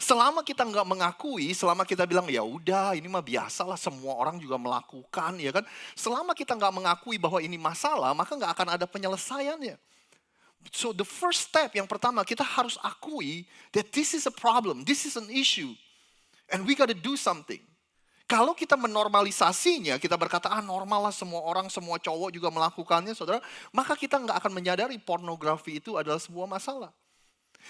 Selama kita nggak mengakui, selama kita bilang ya udah ini mah biasalah semua orang juga melakukan, ya kan. Selama kita nggak mengakui bahwa ini masalah, maka nggak akan ada penyelesaiannya. So the first step yang pertama kita harus akui that this is a problem, this is an issue, and we gotta do something. Kalau kita menormalisasinya, kita berkata normal lah semua orang, semua cowok juga melakukannya, saudara, maka kita nggak akan menyadari pornografi itu adalah sebuah masalah.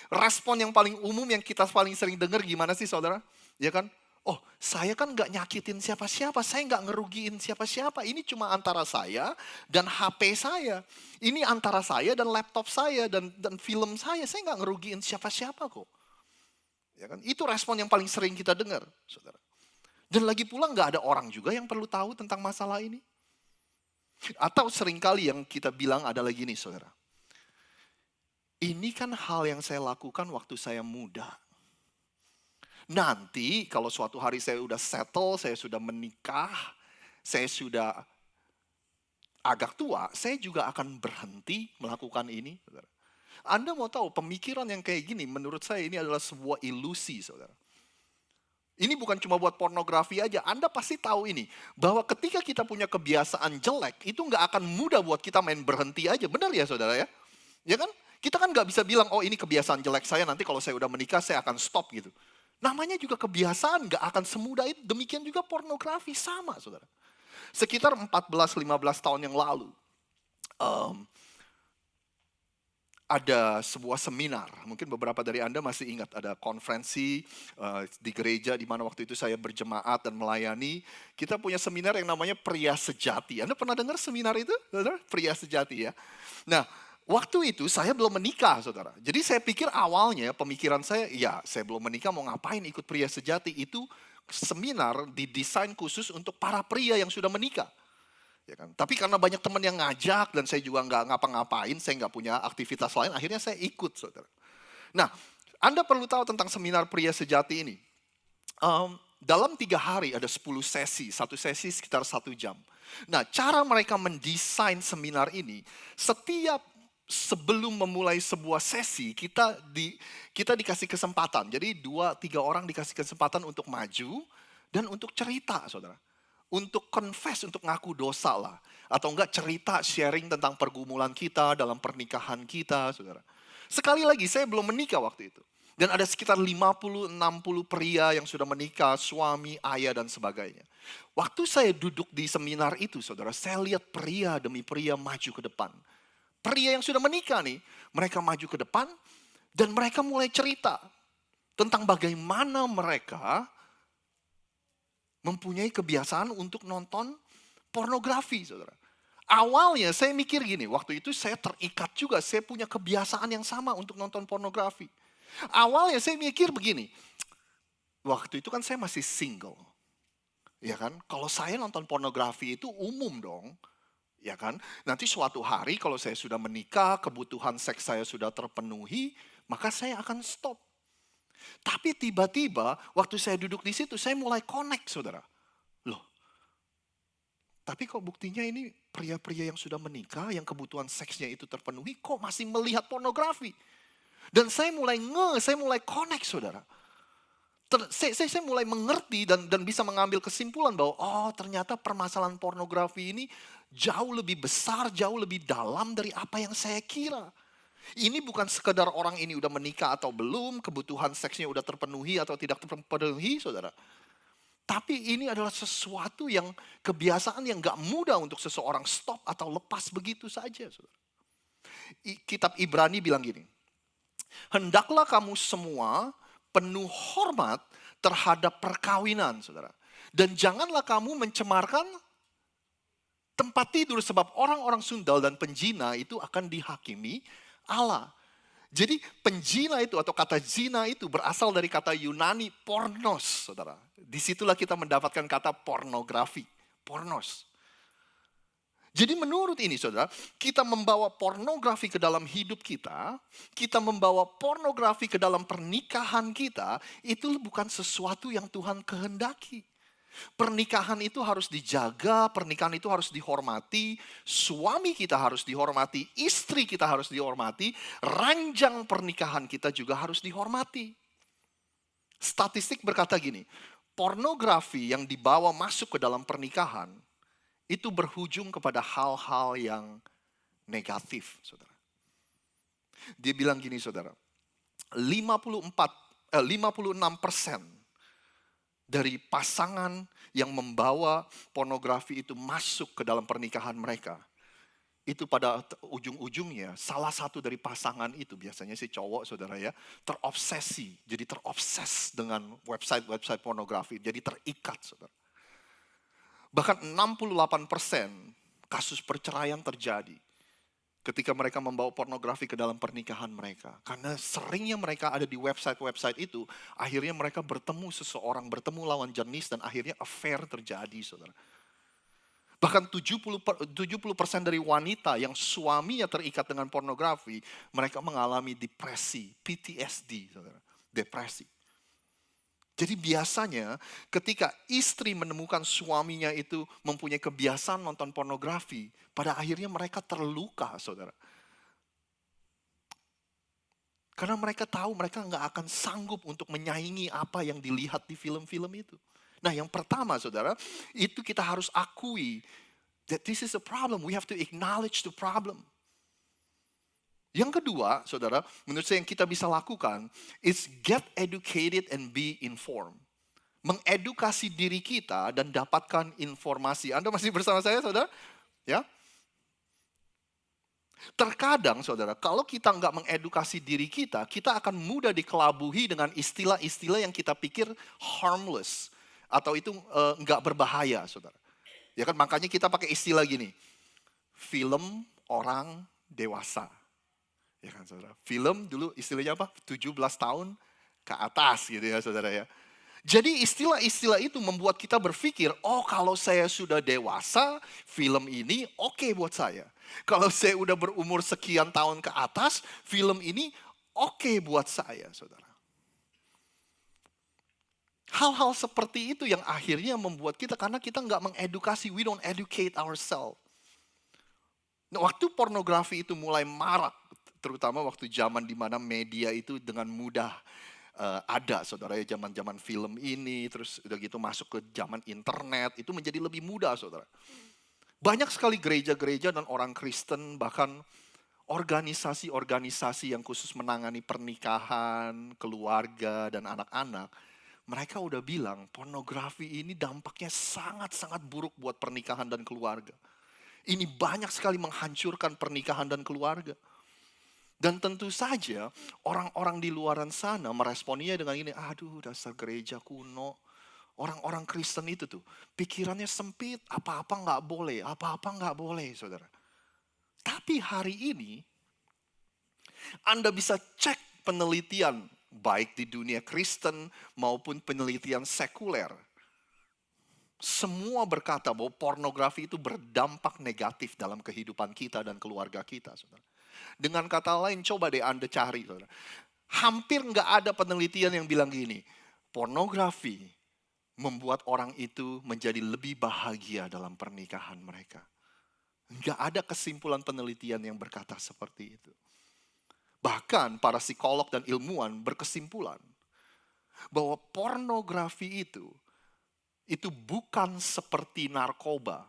Respon yang paling umum yang kita paling sering dengar gimana sih, saudara? Ya kan? Oh, saya kan nggak nyakitin siapa-siapa, saya nggak ngerugiin siapa-siapa. Ini cuma antara saya dan HP saya. Ini antara saya dan laptop saya dan film saya nggak ngerugiin siapa-siapa kok. Ya kan? Itu respon yang paling sering kita dengar, saudara. Dan lagi pula nggak ada orang juga yang perlu tahu tentang masalah ini. Atau seringkali yang kita bilang adalah gini, saudara. Ini kan hal yang saya lakukan waktu saya muda. Nanti kalau suatu hari saya sudah settle, saya sudah menikah, saya sudah agak tua, saya juga akan berhenti melakukan ini. Saudara. Anda mau tahu pemikiran yang kayak gini menurut saya ini adalah sebuah ilusi, saudara. Ini bukan cuma buat pornografi aja, Anda pasti tahu ini. Bahwa ketika kita punya kebiasaan jelek, itu nggak akan mudah buat kita main berhenti aja. Benar ya saudara ya? Ya kan? Kita kan nggak bisa bilang, oh ini kebiasaan jelek saya, nanti kalau saya udah menikah saya akan stop gitu. Namanya juga kebiasaan, nggak akan semudah itu. Demikian juga pornografi, sama saudara. Sekitar 14-15 tahun yang lalu, ada sebuah seminar, mungkin beberapa dari Anda masih ingat, ada konferensi di gereja di mana waktu itu saya berjemaat dan melayani. Kita punya seminar yang namanya Pria Sejati. Anda pernah dengar seminar itu? Saudara? Pria Sejati ya. Nah, waktu itu saya belum menikah, saudara. Jadi saya pikir awalnya pemikiran saya, ya saya belum menikah mau ngapain ikut Pria Sejati. Itu seminar didesain khusus untuk para pria yang sudah menikah. Ya kan? Tapi karena banyak teman yang ngajak dan saya juga nggak ngapa-ngapain, saya nggak punya aktivitas lain, akhirnya saya ikut, saudara. Nah, Anda perlu tahu tentang seminar Pria Sejati ini. Dalam 3 hari ada 10 sesi, satu sesi sekitar 1 jam. Nah, cara mereka mendesain seminar ini, setiap sebelum memulai sebuah sesi, kita dikasih kesempatan. Jadi 2-3 orang dikasih kesempatan untuk maju dan untuk cerita, saudara. Untuk confess, untuk ngaku dosa lah. Atau enggak cerita, sharing tentang pergumulan kita dalam pernikahan kita, saudara. Sekali lagi, saya belum menikah waktu itu. Dan ada sekitar 50-60 pria yang sudah menikah, suami, ayah, dan sebagainya. Waktu saya duduk di seminar itu, saudara, saya lihat pria demi pria maju ke depan. Pria yang sudah menikah nih, mereka maju ke depan, dan mereka mulai cerita tentang bagaimana mereka mempunyai kebiasaan untuk nonton pornografi, saudara. Awalnya saya mikir gini, waktu itu saya terikat juga, saya punya kebiasaan yang sama untuk nonton pornografi. Awalnya saya mikir begini, waktu itu kan saya masih single. Ya kan, kalau saya nonton pornografi itu umum dong. Ya kan, nanti suatu hari kalau saya sudah menikah, kebutuhan seks saya sudah terpenuhi, maka saya akan stop. Tapi tiba-tiba waktu saya duduk di situ, saya mulai connect, saudara. Loh, tapi kok buktinya ini pria-pria yang sudah menikah, yang kebutuhan seksnya itu terpenuhi, kok masih melihat pornografi? Dan saya mulai saya mulai connect, saudara. Saya mulai mengerti dan bisa mengambil kesimpulan bahwa oh ternyata permasalahan pornografi ini jauh lebih besar, jauh lebih dalam dari apa yang saya kira. Ini bukan sekedar orang ini udah menikah atau belum, kebutuhan seksnya udah terpenuhi atau tidak terpenuhi, saudara. Tapi ini adalah sesuatu yang kebiasaan yang gak mudah untuk seseorang stop atau lepas begitu saja, saudara. Kitab Ibrani bilang gini, hendaklah kamu semua penuh hormat terhadap perkawinan, saudara. Dan janganlah kamu mencemarkan tempat tidur sebab orang-orang sundal dan penjina itu akan dihakimi Allah. Jadi penjina itu atau kata zina itu berasal dari kata Yunani pornos, saudara. Disitulah kita mendapatkan kata pornografi, pornos. Jadi menurut ini saudara, kita membawa pornografi ke dalam hidup kita membawa pornografi ke dalam pernikahan kita, itu bukan sesuatu yang Tuhan kehendaki. Pernikahan itu harus dijaga, pernikahan itu harus dihormati, suami kita harus dihormati, istri kita harus dihormati, ranjang pernikahan kita juga harus dihormati. Statistik berkata gini, pornografi yang dibawa masuk ke dalam pernikahan, itu berujung kepada hal-hal yang negatif, saudara. Dia bilang gini, saudara, 56% dari pasangan yang membawa pornografi itu masuk ke dalam pernikahan mereka, itu pada ujung-ujungnya salah satu dari pasangan itu, biasanya si cowok, saudara ya, terobsesi, jadi terobses dengan website-website pornografi, jadi terikat, saudara. Bahkan 68% kasus perceraian terjadi ketika mereka membawa pornografi ke dalam pernikahan mereka. Karena seringnya mereka ada di website-website itu, akhirnya mereka bertemu seseorang, bertemu lawan jenis dan akhirnya affair terjadi, saudara. Bahkan 70% dari wanita yang suaminya terikat dengan pornografi, mereka mengalami depresi, PTSD, saudara, depresi. Jadi biasanya ketika istri menemukan suaminya itu mempunyai kebiasaan nonton pornografi, pada akhirnya mereka terluka, saudara. Karena mereka tahu mereka nggak akan sanggup untuk menyaingi apa yang dilihat di film-film itu. Nah yang pertama, saudara, itu kita harus akui that this is a problem. We have to acknowledge the problem. Yang kedua, saudara, menurut saya yang kita bisa lakukan is get educated and be informed. Mengedukasi diri kita dan dapatkan informasi. Anda masih bersama saya, saudara? Ya. Terkadang, saudara, kalau kita nggak mengedukasi diri kita akan mudah dikelabuhi dengan istilah-istilah yang kita pikir harmless atau itu nggak berbahaya, saudara. Ya kan, makanya kita pakai istilah gini, film orang dewasa. Ya kan, saudara. Film dulu istilahnya apa? 17 tahun ke atas gitu ya, saudara ya. Jadi istilah-istilah itu membuat kita berpikir, oh kalau saya sudah dewasa, film ini oke buat saya. Kalau saya udah berumur sekian tahun ke atas, film ini oke buat saya, saudara. Hal-hal seperti itu yang akhirnya membuat kita, karena kita nggak mengedukasi, we don't educate ourselves. Nah, waktu pornografi itu mulai marak, terutama waktu zaman di mana media itu dengan mudah ada, saudara ya, zaman-zaman film ini, terus udah gitu masuk ke zaman internet, itu menjadi lebih mudah, saudara. Banyak sekali gereja-gereja dan orang Kristen, bahkan organisasi-organisasi yang khusus menangani pernikahan, keluarga, dan anak-anak, mereka udah bilang pornografi ini dampaknya sangat-sangat buruk buat pernikahan dan keluarga. Ini banyak sekali menghancurkan pernikahan dan keluarga. Dan tentu saja orang-orang di luaran sana meresponinya dengan ini, aduh dasar gereja kuno. Orang-orang Kristen itu tuh pikirannya sempit, apa-apa nggak boleh, apa-apa nggak boleh, saudara. Tapi hari ini Anda bisa cek penelitian baik di dunia Kristen maupun penelitian sekuler, semua berkata bahwa pornografi itu berdampak negatif dalam kehidupan kita dan keluarga kita, saudara. Dengan kata lain, coba deh Anda cari, saudara. Hampir nggak ada penelitian yang bilang gini, pornografi membuat orang itu menjadi lebih bahagia dalam pernikahan mereka. Nggak ada kesimpulan penelitian yang berkata seperti itu. Bahkan para psikolog dan ilmuwan berkesimpulan bahwa pornografi itu bukan seperti narkoba.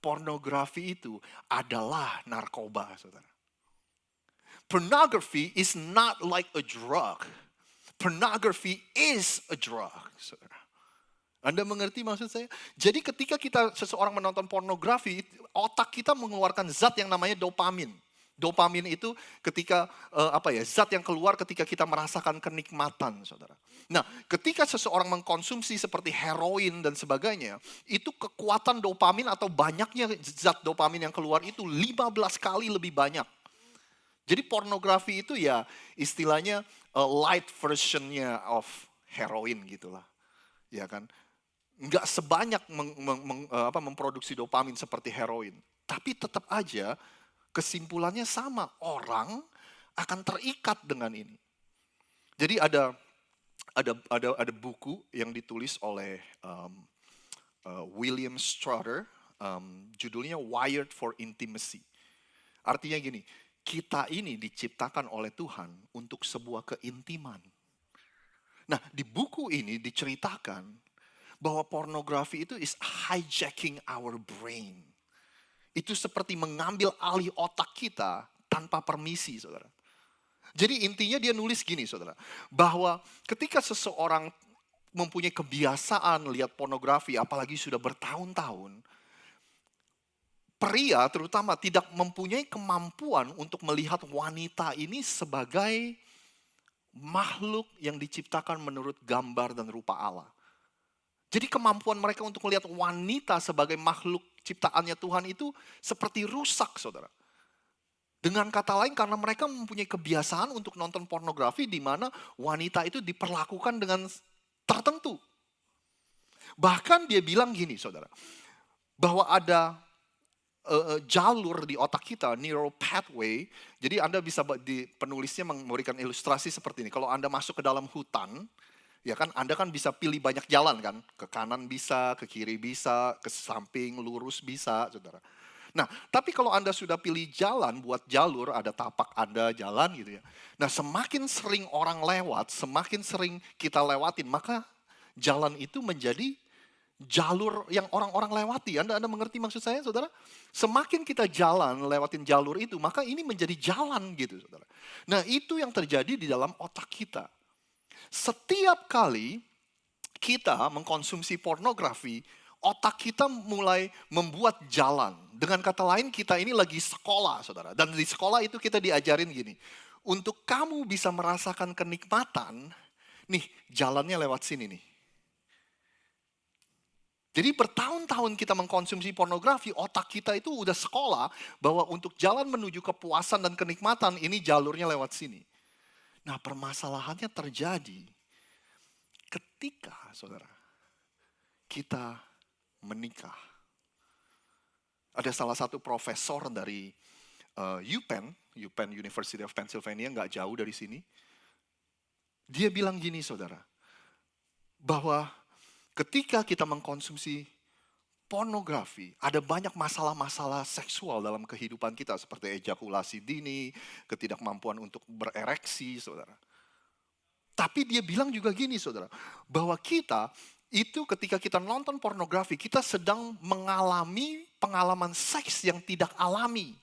Pornografi itu adalah narkoba, saudara. Pornography is not like a drug. Pornography is a drug, saudara. Anda mengerti maksud saya? Jadi ketika seseorang menonton pornografi, otak kita mengeluarkan zat yang namanya dopamin. Dopamin itu ketika zat yang keluar ketika kita merasakan kenikmatan, saudara. Nah, ketika seseorang mengkonsumsi seperti heroin dan sebagainya, itu kekuatan dopamin atau banyaknya zat dopamin yang keluar itu 15 kali lebih banyak. Jadi pornografi itu ya istilahnya light versionnya of heroin gitulah, ya kan? Nggak sebanyak memproduksi dopamin seperti heroin, tapi tetap aja kesimpulannya sama, orang akan terikat dengan ini. Jadi ada buku yang ditulis oleh William Strutter, judulnya Wired for Intimacy. Artinya gini, kita ini diciptakan oleh Tuhan untuk sebuah keintiman. Nah, di buku ini diceritakan bahwa pornografi itu is hijacking our brain. Itu seperti mengambil alih otak kita tanpa permisi, saudara. Jadi intinya dia nulis gini, saudara. Bahwa ketika seseorang mempunyai kebiasaan lihat pornografi, apalagi sudah bertahun-tahun, pria terutama tidak mempunyai kemampuan untuk melihat wanita ini sebagai makhluk yang diciptakan menurut gambar dan rupa Allah. Jadi kemampuan mereka untuk melihat wanita sebagai makhluk ciptaannya Tuhan itu seperti rusak, saudara. Dengan kata lain, karena mereka mempunyai kebiasaan untuk nonton pornografi di mana wanita itu diperlakukan dengan tertentu. Bahkan dia bilang gini, saudara, bahwa ada jalur di otak kita, neural pathway. Jadi Anda bisa penulisnya memberikan ilustrasi seperti ini. Kalau Anda masuk ke dalam hutan, ya kan, Anda kan bisa pilih banyak jalan kan, ke kanan bisa, ke kiri bisa, ke samping, lurus bisa, saudara. Nah, tapi kalau Anda sudah pilih jalan, buat jalur, ada tapak Anda jalan gitu ya. Nah, semakin sering orang lewat, semakin sering kita lewatin, maka jalan itu menjadi jalur yang orang-orang lewati. Anda mengerti maksud saya, saudara? Semakin kita jalan, lewatin jalur itu, maka ini menjadi jalan gitu, saudara. Nah, itu yang terjadi di dalam otak kita. Setiap kali kita mengkonsumsi pornografi, otak kita mulai membuat jalan. Dengan kata lain, kita ini lagi sekolah, saudara. Dan di sekolah itu kita diajarin gini, untuk kamu bisa merasakan kenikmatan, nih jalannya lewat sini nih. Jadi bertahun-tahun kita mengkonsumsi pornografi, otak kita itu udah sekolah bahwa untuk jalan menuju kepuasan dan kenikmatan, ini jalurnya lewat sini. Nah, permasalahannya terjadi ketika, saudara, kita menikah. Ada salah satu profesor dari UPenn University of Pennsylvania, nggak jauh dari sini. Dia bilang gini, saudara, bahwa ketika kita mengkonsumsi pornografi, ada banyak masalah-masalah seksual dalam kehidupan kita, seperti ejakulasi dini, ketidakmampuan untuk berereksi, saudara. Tapi dia bilang juga gini, saudara, bahwa kita itu ketika kita nonton pornografi, kita sedang mengalami pengalaman seks yang tidak alami.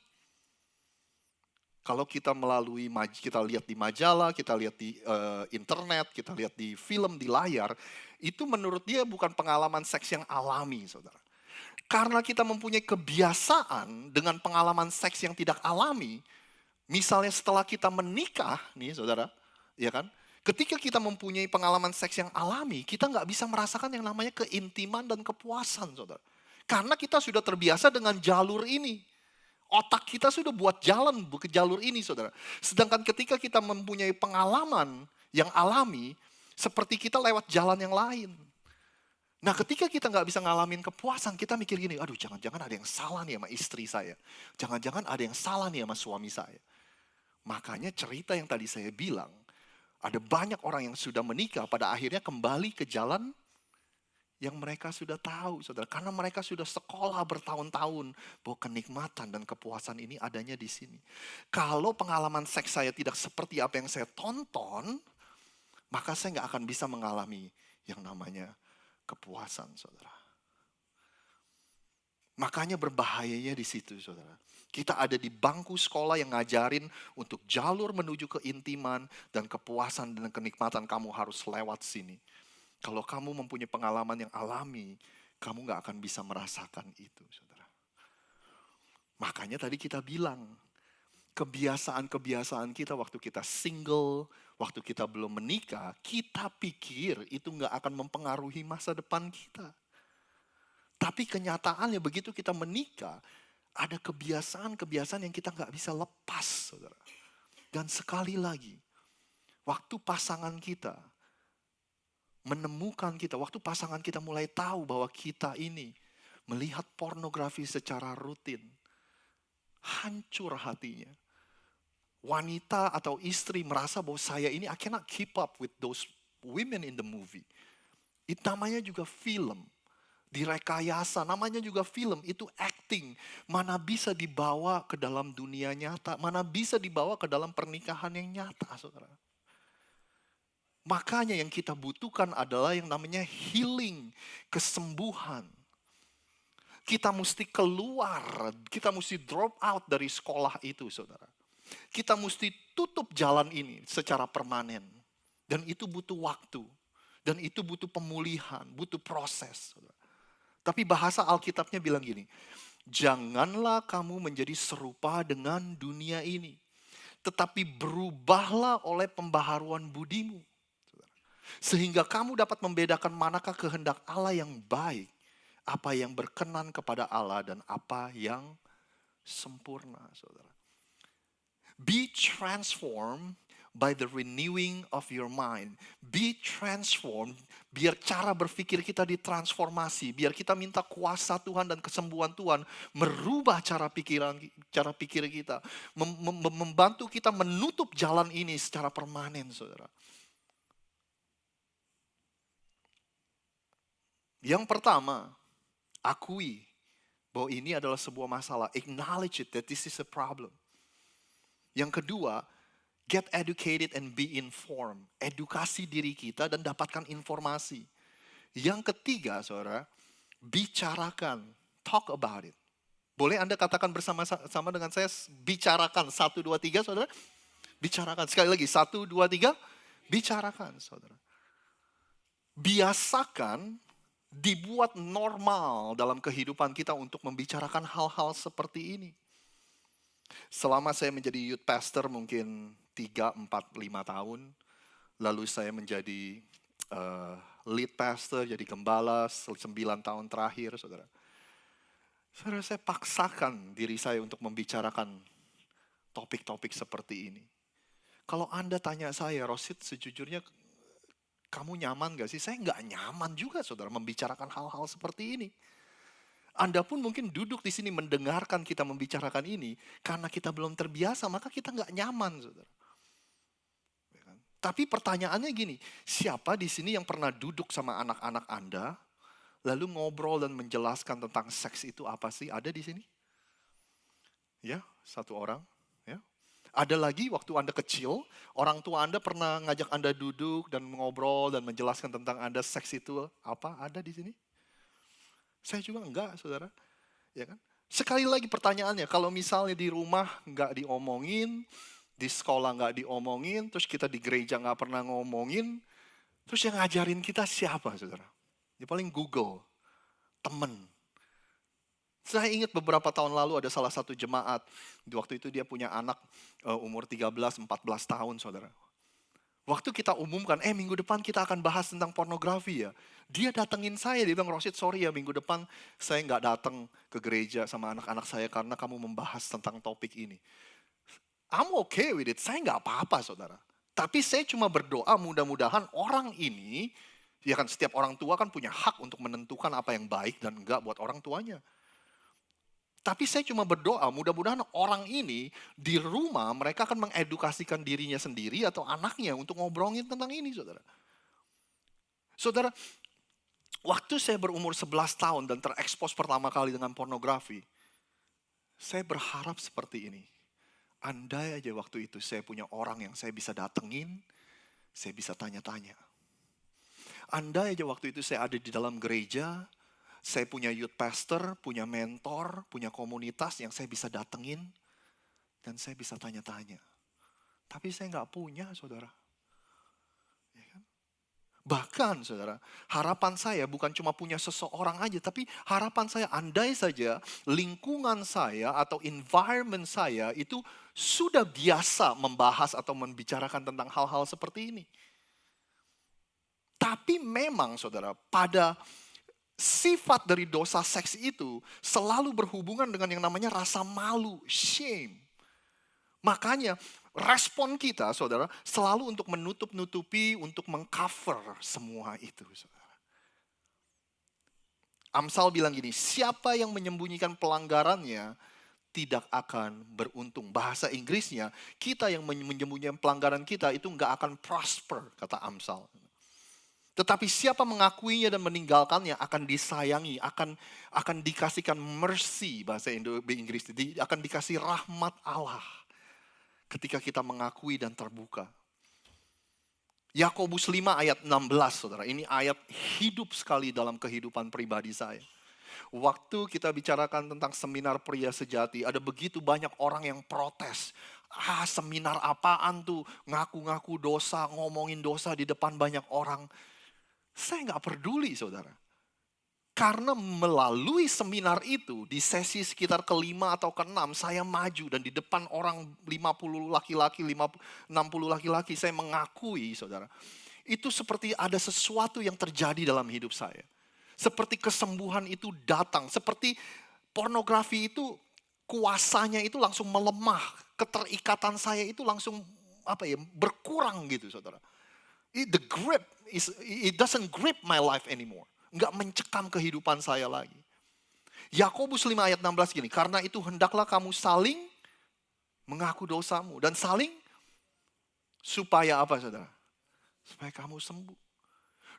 Kalau kita kita lihat di majalah, kita lihat di internet, kita lihat di film, di layar, itu menurut dia bukan pengalaman seks yang alami, saudara. Karena kita mempunyai kebiasaan dengan pengalaman seks yang tidak alami, misalnya setelah kita menikah, nih saudara, ya kan? Ketika kita mempunyai pengalaman seks yang alami, kita nggak bisa merasakan yang namanya keintiman dan kepuasan, saudara. Karena kita sudah terbiasa dengan jalur ini. Otak kita sudah buat jalan ke jalur ini, saudara. Sedangkan ketika kita mempunyai pengalaman yang alami, seperti kita lewat jalan yang lain. Nah ketika kita nggak bisa ngalamin kepuasan, kita mikir gini, aduh jangan-jangan ada yang salah nih sama istri saya. Jangan-jangan ada yang salah nih sama suami saya. Makanya cerita yang tadi saya bilang, ada banyak orang yang sudah menikah pada akhirnya kembali ke jalan yang mereka sudah tahu, saudara. Karena mereka sudah sekolah bertahun-tahun bahwa kenikmatan dan kepuasan ini adanya di sini. Kalau pengalaman seks saya tidak seperti apa yang saya tonton, maka saya nggak akan bisa mengalami yang namanya kepuasan, saudara. Makanya berbahayanya di situ, saudara. Kita ada di bangku sekolah yang ngajarin untuk jalur menuju keintiman dan kepuasan dan kenikmatan kamu harus lewat sini. Kalau kamu mempunyai pengalaman yang alami, kamu gak akan bisa merasakan itu, saudara. Makanya tadi kita bilang, kebiasaan-kebiasaan kita waktu kita single, waktu kita belum menikah, kita pikir itu gak akan mempengaruhi masa depan kita. Tapi kenyataannya begitu kita menikah, ada kebiasaan-kebiasaan yang kita gak bisa lepas, saudara. Dan sekali lagi, waktu pasangan kita menemukan kita, waktu pasangan kita mulai tahu bahwa kita ini melihat pornografi secara rutin, hancur hatinya. Wanita atau istri merasa bahwa saya ini I cannot keep up with those women in the movie. Itu namanya juga film. Direkayasa, namanya juga film, itu acting. Mana bisa dibawa ke dalam dunia nyata, mana bisa dibawa ke dalam pernikahan yang nyata, saudara. Makanya yang kita butuhkan adalah yang namanya healing, kesembuhan. Kita mesti keluar, kita mesti drop out dari sekolah itu, saudara. Kita mesti tutup jalan ini secara permanen. Dan itu butuh waktu. Dan itu butuh pemulihan, butuh proses, saudara. Tapi bahasa Alkitabnya bilang gini, janganlah kamu menjadi serupa dengan dunia ini, tetapi berubahlah oleh pembaharuan budimu. Sehingga kamu dapat membedakan manakah kehendak Allah yang baik, apa yang berkenan kepada Allah dan apa yang sempurna, saudara. Be transformed by the renewing of your mind. Be transformed, biar cara berpikir kita ditransformasi, biar kita minta kuasa Tuhan dan kesembuhan Tuhan merubah cara pikir kita, membantu kita menutup jalan ini secara permanen, saudara. Yang pertama, akui bahwa ini adalah sebuah masalah. Acknowledge it that this is a problem. Yang kedua, get educated and be informed. Edukasi diri kita dan dapatkan informasi. Yang ketiga, saudara, bicarakan. Talk about it. Boleh Anda katakan bersama-sama dengan saya, bicarakan. 1, 2, 3, saudara. Bicarakan. Sekali lagi, 1, 2, 3. Bicarakan, saudara. Biasakan, dibuat normal dalam kehidupan kita untuk membicarakan hal-hal seperti ini. Selama saya menjadi youth pastor mungkin 3, 4, 5 tahun. Lalu saya menjadi lead pastor, jadi gembala 9 tahun terakhir, saudara. Saudara, saya paksakan diri saya untuk membicarakan topik-topik seperti ini. Kalau Anda tanya saya, Rosid, sejujurnya kamu nyaman gak sih? Saya gak nyaman juga, saudara, membicarakan hal-hal seperti ini. Anda pun mungkin duduk di sini mendengarkan kita membicarakan ini, karena kita belum terbiasa, maka kita gak nyaman, saudara. Tapi pertanyaannya gini, siapa di sini yang pernah duduk sama anak-anak Anda, lalu ngobrol dan menjelaskan tentang seks itu apa sih? Ada di sini? Ya, 1 orang. Ya. Ada lagi waktu Anda kecil, orang tua Anda pernah ngajak Anda duduk dan ngobrol dan menjelaskan tentang Anda seks itu apa? Ada di sini? Saya juga enggak, saudara. Ya kan? Sekali lagi pertanyaannya, kalau misalnya di rumah enggak diomongin, di sekolah nggak diomongin, terus kita di gereja nggak pernah ngomongin, terus yang ngajarin kita siapa, saudara? Ya paling Google, temen. Saya ingat beberapa tahun lalu ada salah satu jemaat, di waktu itu dia punya anak umur 13-14 tahun, saudara. Waktu kita umumkan, minggu depan kita akan bahas tentang pornografi ya. Dia datengin saya, dia bilang, Rosid sorry ya minggu depan saya nggak datang ke gereja sama anak-anak saya karena kamu membahas tentang topik ini. I'm okay with it, saya nggak apa-apa, saudara. Tapi saya cuma berdoa mudah-mudahan orang ini, ya kan setiap orang tua kan punya hak untuk menentukan apa yang baik dan enggak buat orang tuanya. Tapi saya cuma berdoa mudah-mudahan orang ini di rumah mereka akan mengedukasikan dirinya sendiri atau anaknya untuk ngobrolin tentang ini, saudara. Saudara, waktu saya berumur 11 tahun dan terekspos pertama kali dengan pornografi, saya berharap seperti ini. Andai aja waktu itu saya punya orang yang saya bisa datengin, saya bisa tanya-tanya. Andai aja waktu itu saya ada di dalam gereja, saya punya youth pastor, punya mentor, punya komunitas yang saya bisa datengin, dan saya bisa tanya-tanya. Tapi saya nggak punya, saudara. Ya kan? Bahkan saudara, harapan saya bukan cuma punya seseorang aja, tapi harapan saya andai saja lingkungan saya atau environment saya itu sudah biasa membahas atau membicarakan tentang hal-hal seperti ini. Tapi memang saudara, pada sifat dari dosa seks itu selalu berhubungan dengan yang namanya rasa malu, shame. Makanya respon kita saudara selalu untuk menutup-nutupi, untuk mengcover semua itu saudara. Amsal bilang gini, siapa yang menyembunyikan pelanggarannya tidak akan beruntung. Bahasa Inggrisnya, kita yang menyembunyikan pelanggaran kita itu nggak akan prosper, kata Amsal. Tetapi siapa mengakuinya dan meninggalkannya akan disayangi, akan dikasihkan mercy, bahasa Inggris, akan dikasih rahmat Allah. Ketika kita mengakui dan terbuka. Yakobus 5 ayat 16 saudara. Ini ayat hidup sekali dalam kehidupan pribadi saya. Waktu kita bicarakan tentang seminar pria sejati. Ada begitu banyak orang yang protes. Seminar apaan tuh? Ngaku-ngaku dosa, ngomongin dosa di depan banyak orang. Saya gak peduli saudara. Karena melalui seminar itu, di sesi sekitar ke-5 atau ke-6, saya maju dan di depan orang 50 laki-laki, 60 laki-laki, saya mengakui, saudara. Itu seperti ada sesuatu yang terjadi dalam hidup saya. Seperti kesembuhan itu datang, seperti pornografi itu, kuasanya itu langsung melemah. Keterikatan saya itu langsung berkurang gitu, saudara. It doesn't grip my life anymore. Enggak mencekam kehidupan saya lagi. Yakobus 5 ayat 16 gini, karena itu hendaklah kamu saling mengaku dosamu. Dan saling supaya apa saudara? Supaya kamu sembuh.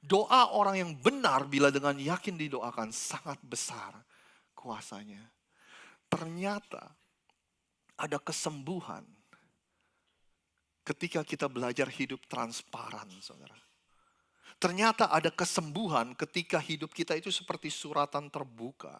Doa orang yang benar bila dengan yakin didoakan sangat besar kuasanya. Ternyata ada kesembuhan ketika kita belajar hidup transparan saudara. Ternyata ada kesembuhan ketika hidup kita itu seperti suratan terbuka.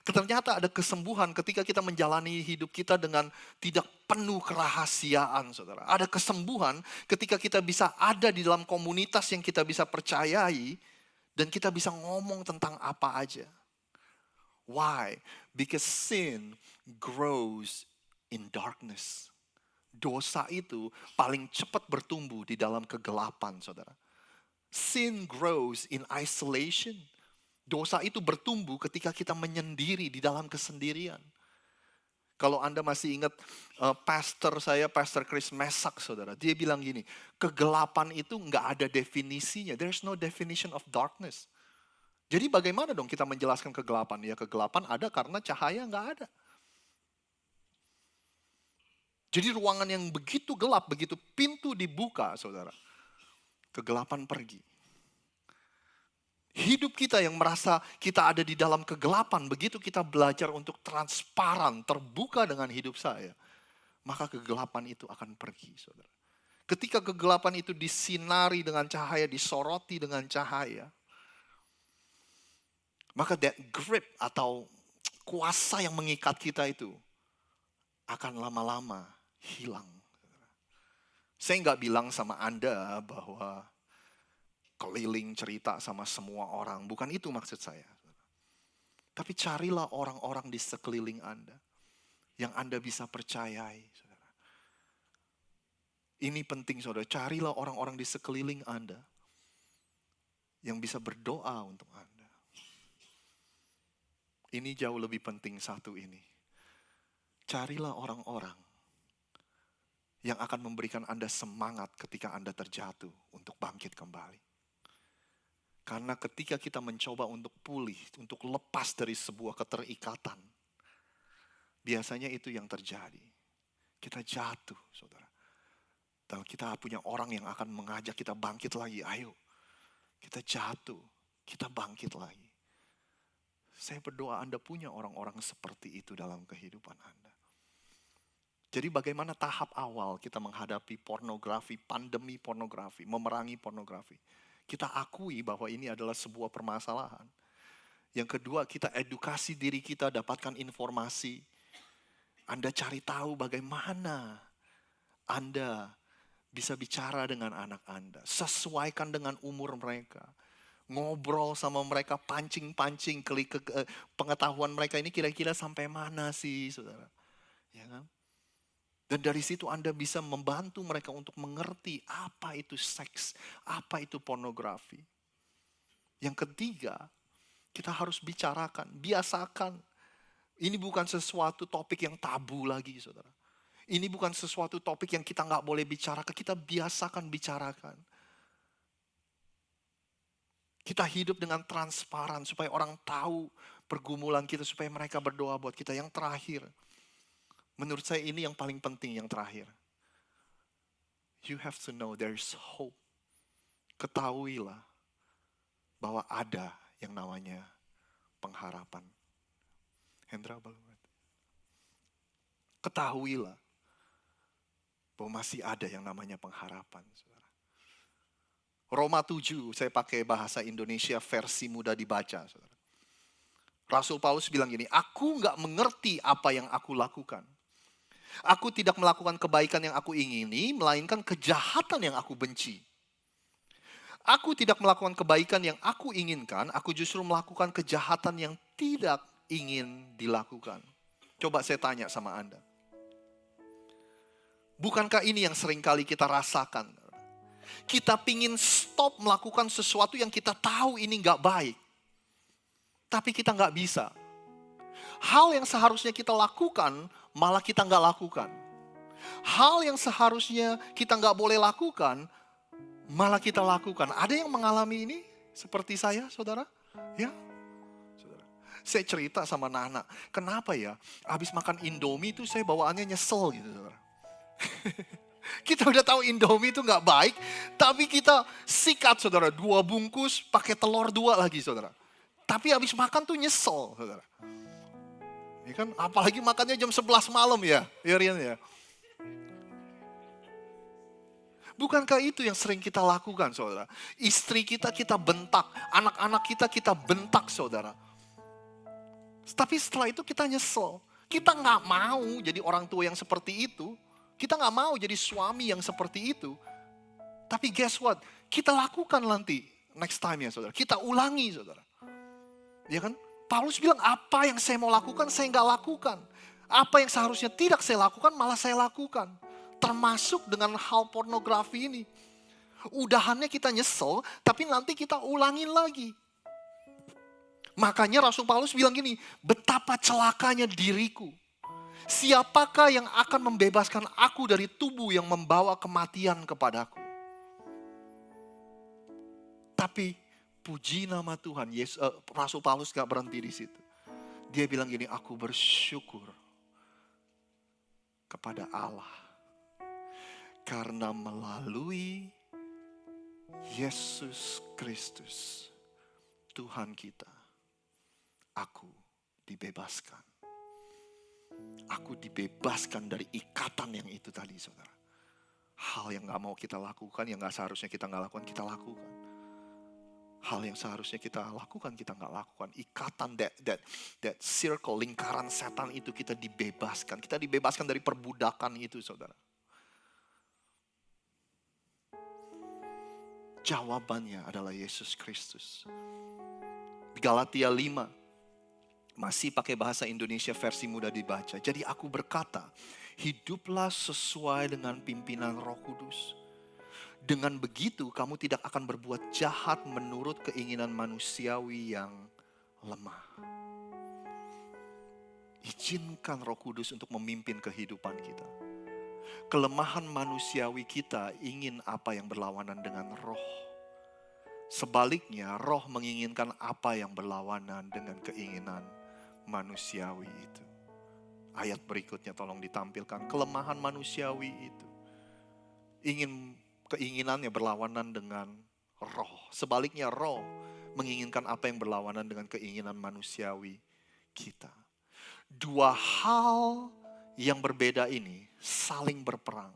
Ternyata ada kesembuhan ketika kita menjalani hidup kita dengan tidak penuh kerahasiaan, saudara. Ada kesembuhan ketika kita bisa ada di dalam komunitas yang kita bisa percayai dan kita bisa ngomong tentang apa aja. Why? Because sin grows in darkness. Dosa itu paling cepat bertumbuh di dalam kegelapan, saudara. Sin grows in isolation. Dosa itu bertumbuh ketika kita menyendiri di dalam kesendirian. Kalau Anda masih ingat pastor saya, Pastor Chris Mesak, saudara. Dia bilang gini, kegelapan itu nggak ada definisinya. There's no definition of darkness. Jadi bagaimana dong kita menjelaskan kegelapan? Ya kegelapan ada karena cahaya nggak ada. Jadi ruangan yang begitu gelap, begitu pintu dibuka, saudara, kegelapan pergi. Hidup kita yang merasa kita ada di dalam kegelapan, begitu kita belajar untuk transparan, terbuka dengan hidup saya, maka kegelapan itu akan pergi, saudara. Ketika kegelapan itu disinari dengan cahaya, disoroti dengan cahaya, maka that grip atau kuasa yang mengikat kita itu akan lama-lama hilang. Saya nggak bilang sama Anda bahwa keliling cerita sama semua orang. Bukan itu maksud saya. Tapi carilah orang-orang di sekeliling Anda yang Anda bisa percayai. Saudara. Ini penting saudara. Carilah orang-orang di sekeliling Anda yang bisa berdoa untuk Anda. Ini jauh lebih penting satu ini. Carilah orang-orang yang akan memberikan Anda semangat ketika Anda terjatuh untuk bangkit kembali. Karena ketika kita mencoba untuk pulih, untuk lepas dari sebuah keterikatan, biasanya itu yang terjadi. Kita jatuh, saudara. Dan kita punya orang yang akan mengajak kita bangkit lagi. Ayo, kita jatuh, kita bangkit lagi. Saya berdoa Anda punya orang-orang seperti itu dalam kehidupan Anda. Jadi bagaimana tahap awal kita menghadapi pornografi, pandemi pornografi, memerangi pornografi. Kita akui bahwa ini adalah sebuah permasalahan. Yang kedua, kita edukasi diri kita, dapatkan informasi. Anda cari tahu bagaimana Anda bisa bicara dengan anak Anda. Sesuaikan dengan umur mereka. Ngobrol sama mereka, pancing-pancing pengetahuan mereka ini kira-kira sampai mana sih, saudara. Ya kan? Dan dari situ Anda bisa membantu mereka untuk mengerti apa itu seks, apa itu pornografi. Yang ketiga, kita harus bicarakan, biasakan. Ini bukan sesuatu topik yang tabu lagi, saudara. Ini bukan sesuatu topik yang kita nggak boleh bicarakan, kita biasakan bicarakan. Kita hidup dengan transparan supaya orang tahu pergumulan kita, supaya mereka berdoa buat kita. Yang terakhir, menurut saya ini yang paling penting, yang terakhir. You have to know there is hope. Ketahuilah bahwa ada yang namanya pengharapan. Hendra belum. Ketahuilah bahwa masih ada yang namanya pengharapan. Saudara. Roma 7, saya pakai bahasa Indonesia versi mudah dibaca. Saudara. Rasul Paulus bilang gini, aku gak mengerti apa yang aku lakukan. Aku tidak melakukan kebaikan yang aku ingini, melainkan kejahatan yang aku benci. Aku tidak melakukan kebaikan yang aku inginkan, aku justru melakukan kejahatan yang tidak ingin dilakukan. Coba saya tanya sama Anda. Bukankah ini yang seringkali kita rasakan? Kita pingin stop melakukan sesuatu yang kita tahu ini gak baik. Tapi kita gak bisa. Hal yang seharusnya kita lakukan, malah kita gak lakukan. Hal yang seharusnya kita gak boleh lakukan, malah kita lakukan. Ada yang mengalami ini seperti saya, saudara? Ya, saudara. Saya cerita sama Nana, kenapa ya? Habis makan Indomie itu saya bawaannya nyesel gitu, saudara. Kita udah tahu Indomie itu gak baik, tapi kita sikat, saudara. 2 bungkus, pakai telur 2 lagi, saudara. Tapi habis makan tuh nyesel, saudara. Ya kan, apalagi makannya jam 11 malam ya, Rian ya. Bukankah itu yang sering kita lakukan, saudara? Istri kita bentak, anak-anak kita bentak, saudara. Tapi setelah itu kita nyesel. Kita gak mau jadi orang tua yang seperti itu. Kita gak mau jadi suami yang seperti itu. Tapi guess what? Kita lakukan nanti, next time ya saudara. Kita ulangi saudara. Ya kan? Paulus bilang apa yang saya mau lakukan, saya gak lakukan. Apa yang seharusnya tidak saya lakukan, malah saya lakukan. Termasuk dengan hal pornografi ini. Udahannya kita nyesel, tapi nanti kita ulangin lagi. Makanya Rasul Paulus bilang gini, betapa celakanya diriku. Siapakah yang akan membebaskan aku dari tubuh yang membawa kematian kepadaku? Tapi puji nama Tuhan, Rasul Paulus gak berhenti di situ. Dia bilang gini, aku bersyukur kepada Allah. Karena melalui Yesus Kristus, Tuhan kita, aku dibebaskan. Aku dibebaskan dari ikatan yang itu tadi, saudara. Hal yang gak mau kita lakukan, yang gak seharusnya kita gak lakukan, kita lakukan. Hal yang seharusnya kita lakukan, kita gak lakukan. Ikatan, that circle, lingkaran setan itu kita dibebaskan. Kita dibebaskan dari perbudakan itu, saudara. Jawabannya adalah Yesus Kristus. Galatia 5. Masih pakai bahasa Indonesia versi mudah dibaca. Jadi aku berkata, hiduplah sesuai dengan pimpinan Roh Kudus. Dengan begitu kamu tidak akan berbuat jahat menurut keinginan manusiawi yang lemah. Izinkan Roh Kudus untuk memimpin kehidupan kita. Kelemahan manusiawi kita ingin apa yang berlawanan dengan roh. Sebaliknya, roh menginginkan apa yang berlawanan dengan keinginan manusiawi itu. Ayat berikutnya tolong ditampilkan. Kelemahan manusiawi itu keinginannya berlawanan dengan roh. Sebaliknya, roh menginginkan apa yang berlawanan dengan keinginan manusiawi kita. Dua hal yang berbeda ini saling berperang.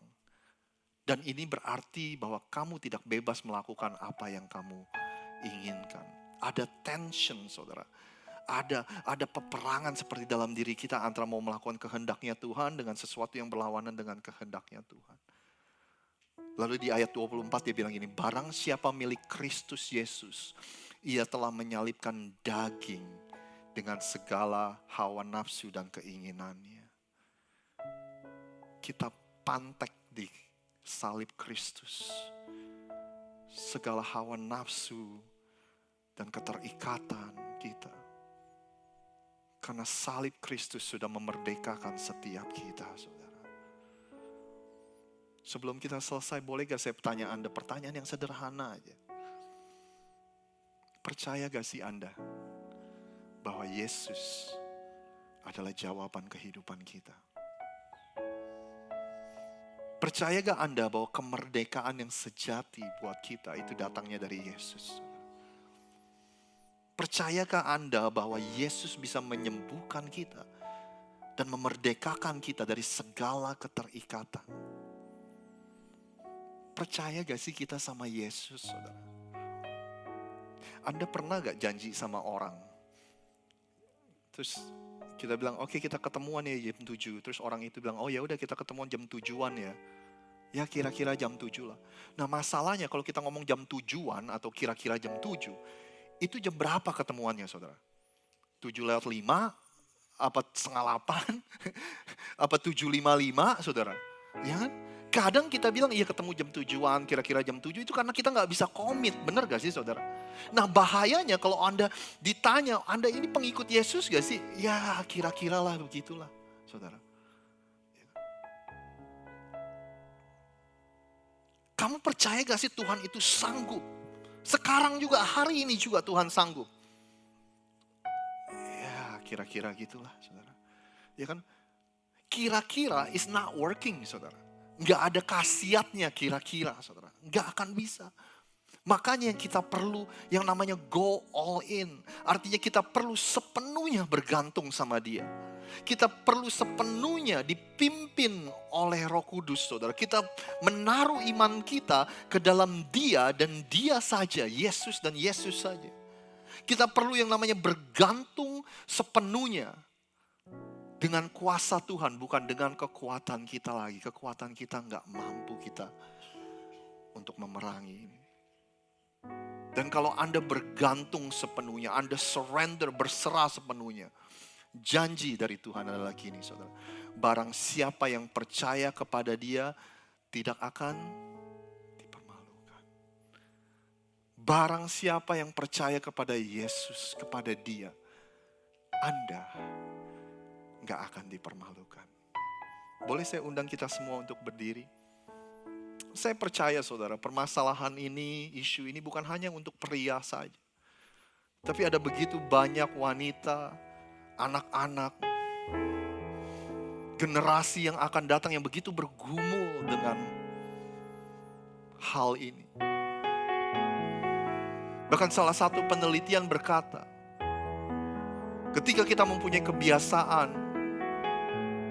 Dan ini berarti bahwa kamu tidak bebas melakukan apa yang kamu inginkan. Ada tension, saudara. Ada peperangan seperti dalam diri kita antara mau melakukan kehendaknya Tuhan dengan sesuatu yang berlawanan dengan kehendaknya Tuhan. Lalu di ayat 24 dia bilang gini, barang siapa milik Kristus Yesus, ia telah menyalibkan daging dengan segala hawa nafsu dan keinginannya. Kita pantek di salib Kristus. Segala hawa nafsu dan keterikatan kita. Karena salib Kristus sudah memerdekakan setiap kita, saudara. Sebelum kita selesai, boleh gak saya tanya Anda pertanyaan yang sederhana aja. Percaya gak sih Anda bahwa Yesus adalah jawaban kehidupan kita? Percaya gak Anda bahwa kemerdekaan yang sejati buat kita itu datangnya dari Yesus? Percayakah Anda bahwa Yesus bisa menyembuhkan kita dan memerdekakan kita dari segala keterikatan? Percaya gak sih kita sama Yesus, saudara? Anda pernah gak janji sama orang? Terus kita bilang, oke, kita ketemuan ya jam 7. Terus orang itu bilang, oh ya udah kita ketemuan jam 7-an ya. Ya kira-kira jam 7 lah. Nah masalahnya kalau kita ngomong jam 7-an atau kira-kira jam 7, itu jam berapa ketemuannya, saudara? 7:05, apa setengah 8, apa 7:55, saudara? Ya kan? Kadang kita bilang iya ketemu jam 7-an, kira-kira jam 7 itu karena kita gak bisa komit, benar gak sih saudara? Nah bahayanya kalau Anda ditanya, Anda ini pengikut Yesus gak sih? Ya kira-kira lah begitulah saudara. Kamu percaya gak sih Tuhan itu sanggup? Sekarang juga, hari ini juga Tuhan sanggup. Ya kira-kira gitulah saudara. Ya kan? Kira-kira is not working saudara. Nggak ada khasiatnya kira-kira saudara. Nggak akan bisa. Makanya yang kita perlu yang namanya go all in. Artinya kita perlu sepenuhnya bergantung sama dia. Kita perlu sepenuhnya dipimpin oleh Roh Kudus saudara. Kita menaruh iman kita ke dalam dia dan dia saja. Yesus dan Yesus saja. Kita perlu yang namanya bergantung sepenuhnya. Dengan kuasa Tuhan, bukan dengan kekuatan kita lagi. Kekuatan kita nggak mampu kita untuk memerangi ini. Dan kalau Anda bergantung sepenuhnya, Anda surrender, berserah sepenuhnya. Janji dari Tuhan adalah gini saudara. Barang siapa yang percaya kepada dia, tidak akan dipermalukan. Barang siapa yang percaya kepada Yesus, kepada dia, Anda gak akan dipermalukan. Boleh saya undang kita semua untuk berdiri? Saya percaya saudara, permasalahan ini, isu ini bukan hanya untuk pria saja. Tapi ada begitu banyak wanita, anak-anak, generasi yang akan datang yang begitu bergumul dengan hal ini. Bahkan salah satu penelitian berkata, ketika kita mempunyai kebiasaan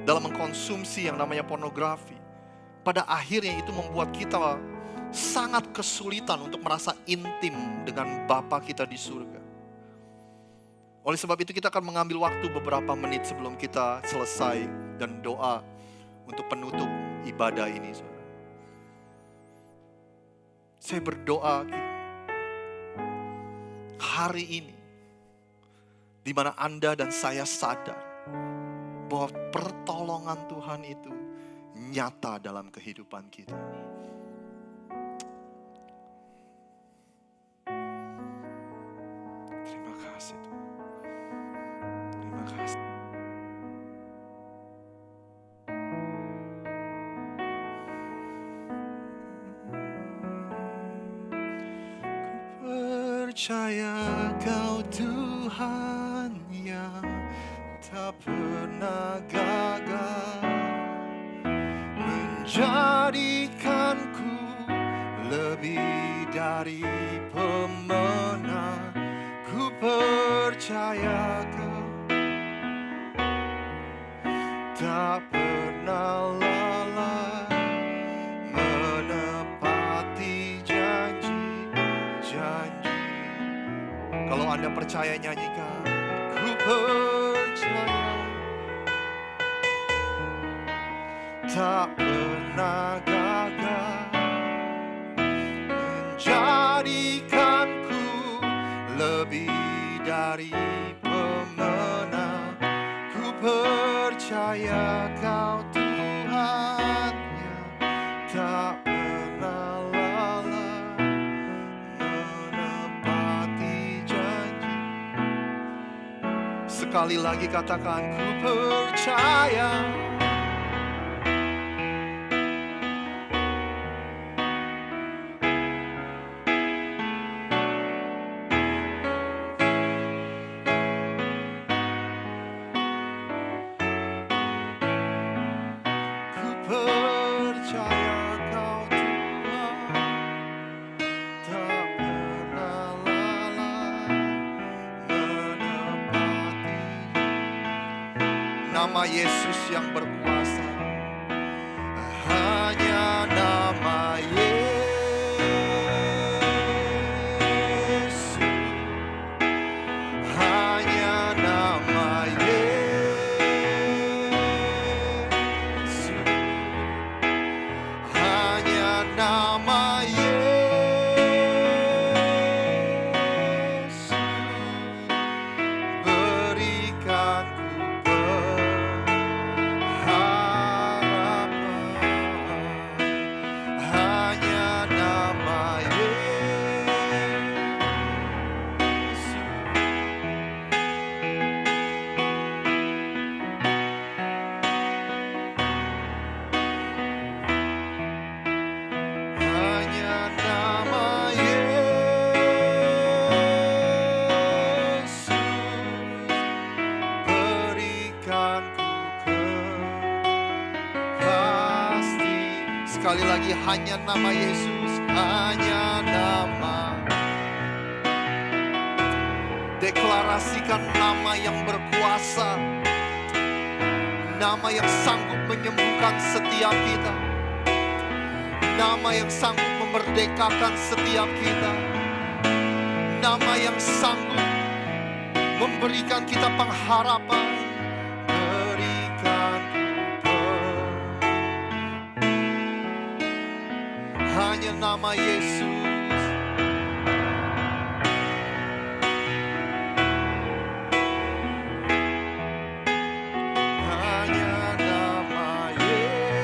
dalam mengkonsumsi yang namanya pornografi, pada akhirnya itu membuat kita sangat kesulitan untuk merasa intim dengan Bapa kita di surga. Oleh sebab itu kita akan mengambil waktu beberapa menit sebelum kita selesai dan doa untuk penutup ibadah ini. Saya berdoa hari ini, di mana Anda dan saya sadar bahwa pertolongan Tuhan itu nyata dalam kehidupan kita. Terima kasih Tuhan. Terima kasih. percaya Kau Tuhan yang tak pernah gagal menjadikanku lebih dari pemenang. Ku percaya Kau tak pernah lalai menepati janji-janji. Kalau Anda percaya, nyanyikan. Ku percaya tak pernah gagal menjadikanku lebih dari pemenang. Ku percaya Kau Tuhan yang tak pernah lalai menepati janji. Sekali lagi katakan, ku percaya. Percaya Kau Tuhan tak pernah lalai menepati. Nama Yesus yang berkuasa, hanya nama Yesus, hanya nama Yesus, hanya nama Yesus berikan ku pengharapan. Hanya nama Yesus. Hanya nama Yesus berikan ku pasti. Sekali lagi, hanya nama Yesus, hanya nama. Deklarasikan nama yang berkuasa, nama yang sanggup menyembuhkan setiap kita, nama yang sanggup memerdekakan setiap kita, nama yang sanggup memberikan kita pengharapan. Berikan hanya nama Yesus. Hanya nama Yesus.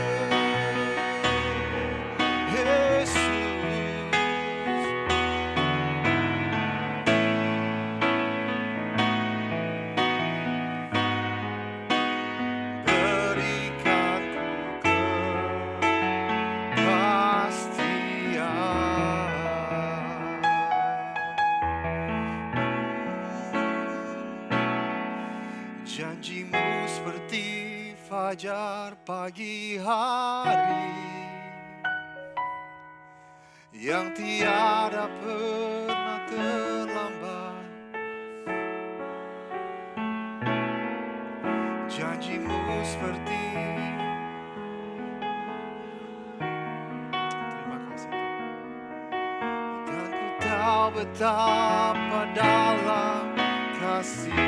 Berikan ku kepastian. Janjimu seperti fajar pagi hari yang tiada pernah terlambat. Janjimu seperti, terima kasih, dan ku tahu betapa dalam kasih-Mu.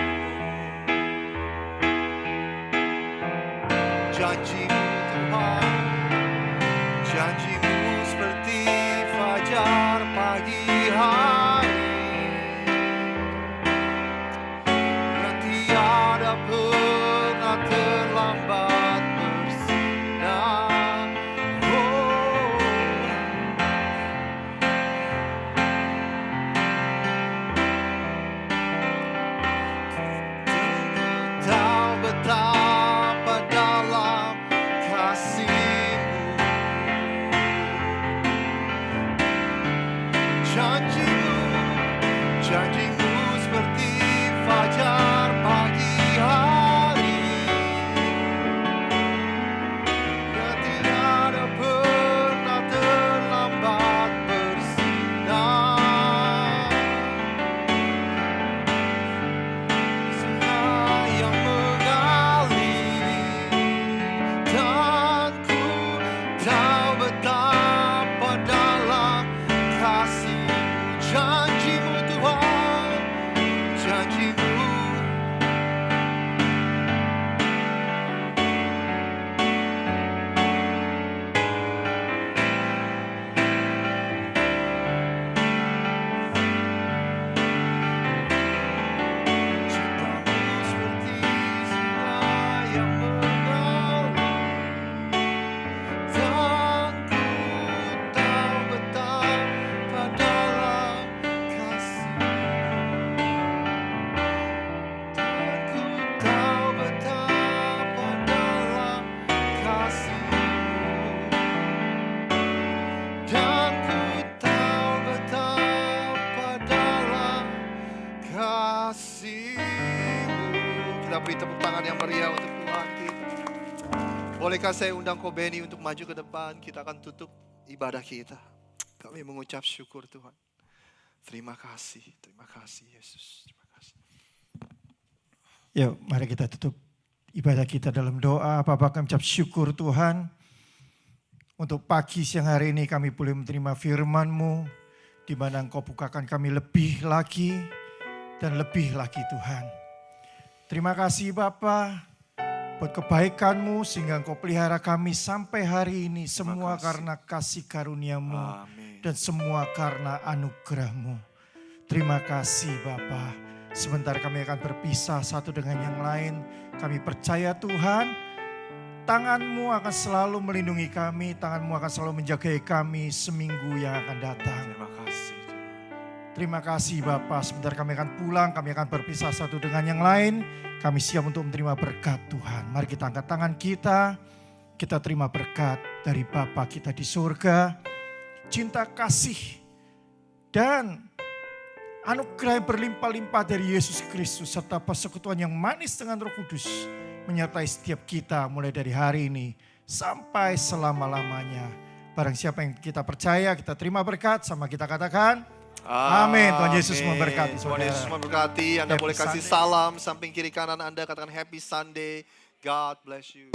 Janjimu Tuhan, janjimu seperti fajar pagi hari yang tiada pernah terlambat bersinar. Oh, tahu betapa dalam kasih-Mu. Bolehkah saya undang Ko Benny untuk maju ke depan? Kita akan tutup ibadah kita. Kami mengucap syukur Tuhan. Terima kasih Yesus. Terima kasih. Yuk, mari kita tutup ibadah kita dalam doa. Bapa, kami ucap syukur Tuhan. Untuk pagi siang hari ini kami boleh menerima firman-Mu, di mana Engkau bukakan kami lebih lagi dan lebih lagi Tuhan. Terima kasih Bapa buat kebaikan-Mu sehingga Engkau pelihara kami sampai hari ini. Semua kasih. karena kasih karunia-Mu Amin. dan semua karena anugerah-Mu. Terima kasih Bapa. Sebentar kami akan berpisah satu dengan yang lain. Kami percaya Tuhan, tangan-Mu akan selalu melindungi kami, tangan-Mu akan selalu menjaga kami seminggu yang akan datang. Terima kasih. Terima kasih Bapa. Sebentar kami akan pulang, kami akan berpisah satu dengan yang lain. Kami siap untuk menerima berkat Tuhan. Mari kita angkat tangan kita terima berkat dari Bapa kita di surga. Cinta kasih dan anugerah yang berlimpah-limpah dari Yesus Kristus serta persekutuan yang manis dengan Roh Kudus menyertai setiap kita mulai dari hari ini sampai selama-lamanya. Barang siapa yang kita percaya, kita terima berkat, sama kita katakan amin. Tuhan Yesus memberkati Tuhan saudara. Yesus memberkati. Anda Happy boleh kasih Sunday. salam samping kiri kanan Anda, katakan Happy Sunday. God bless you.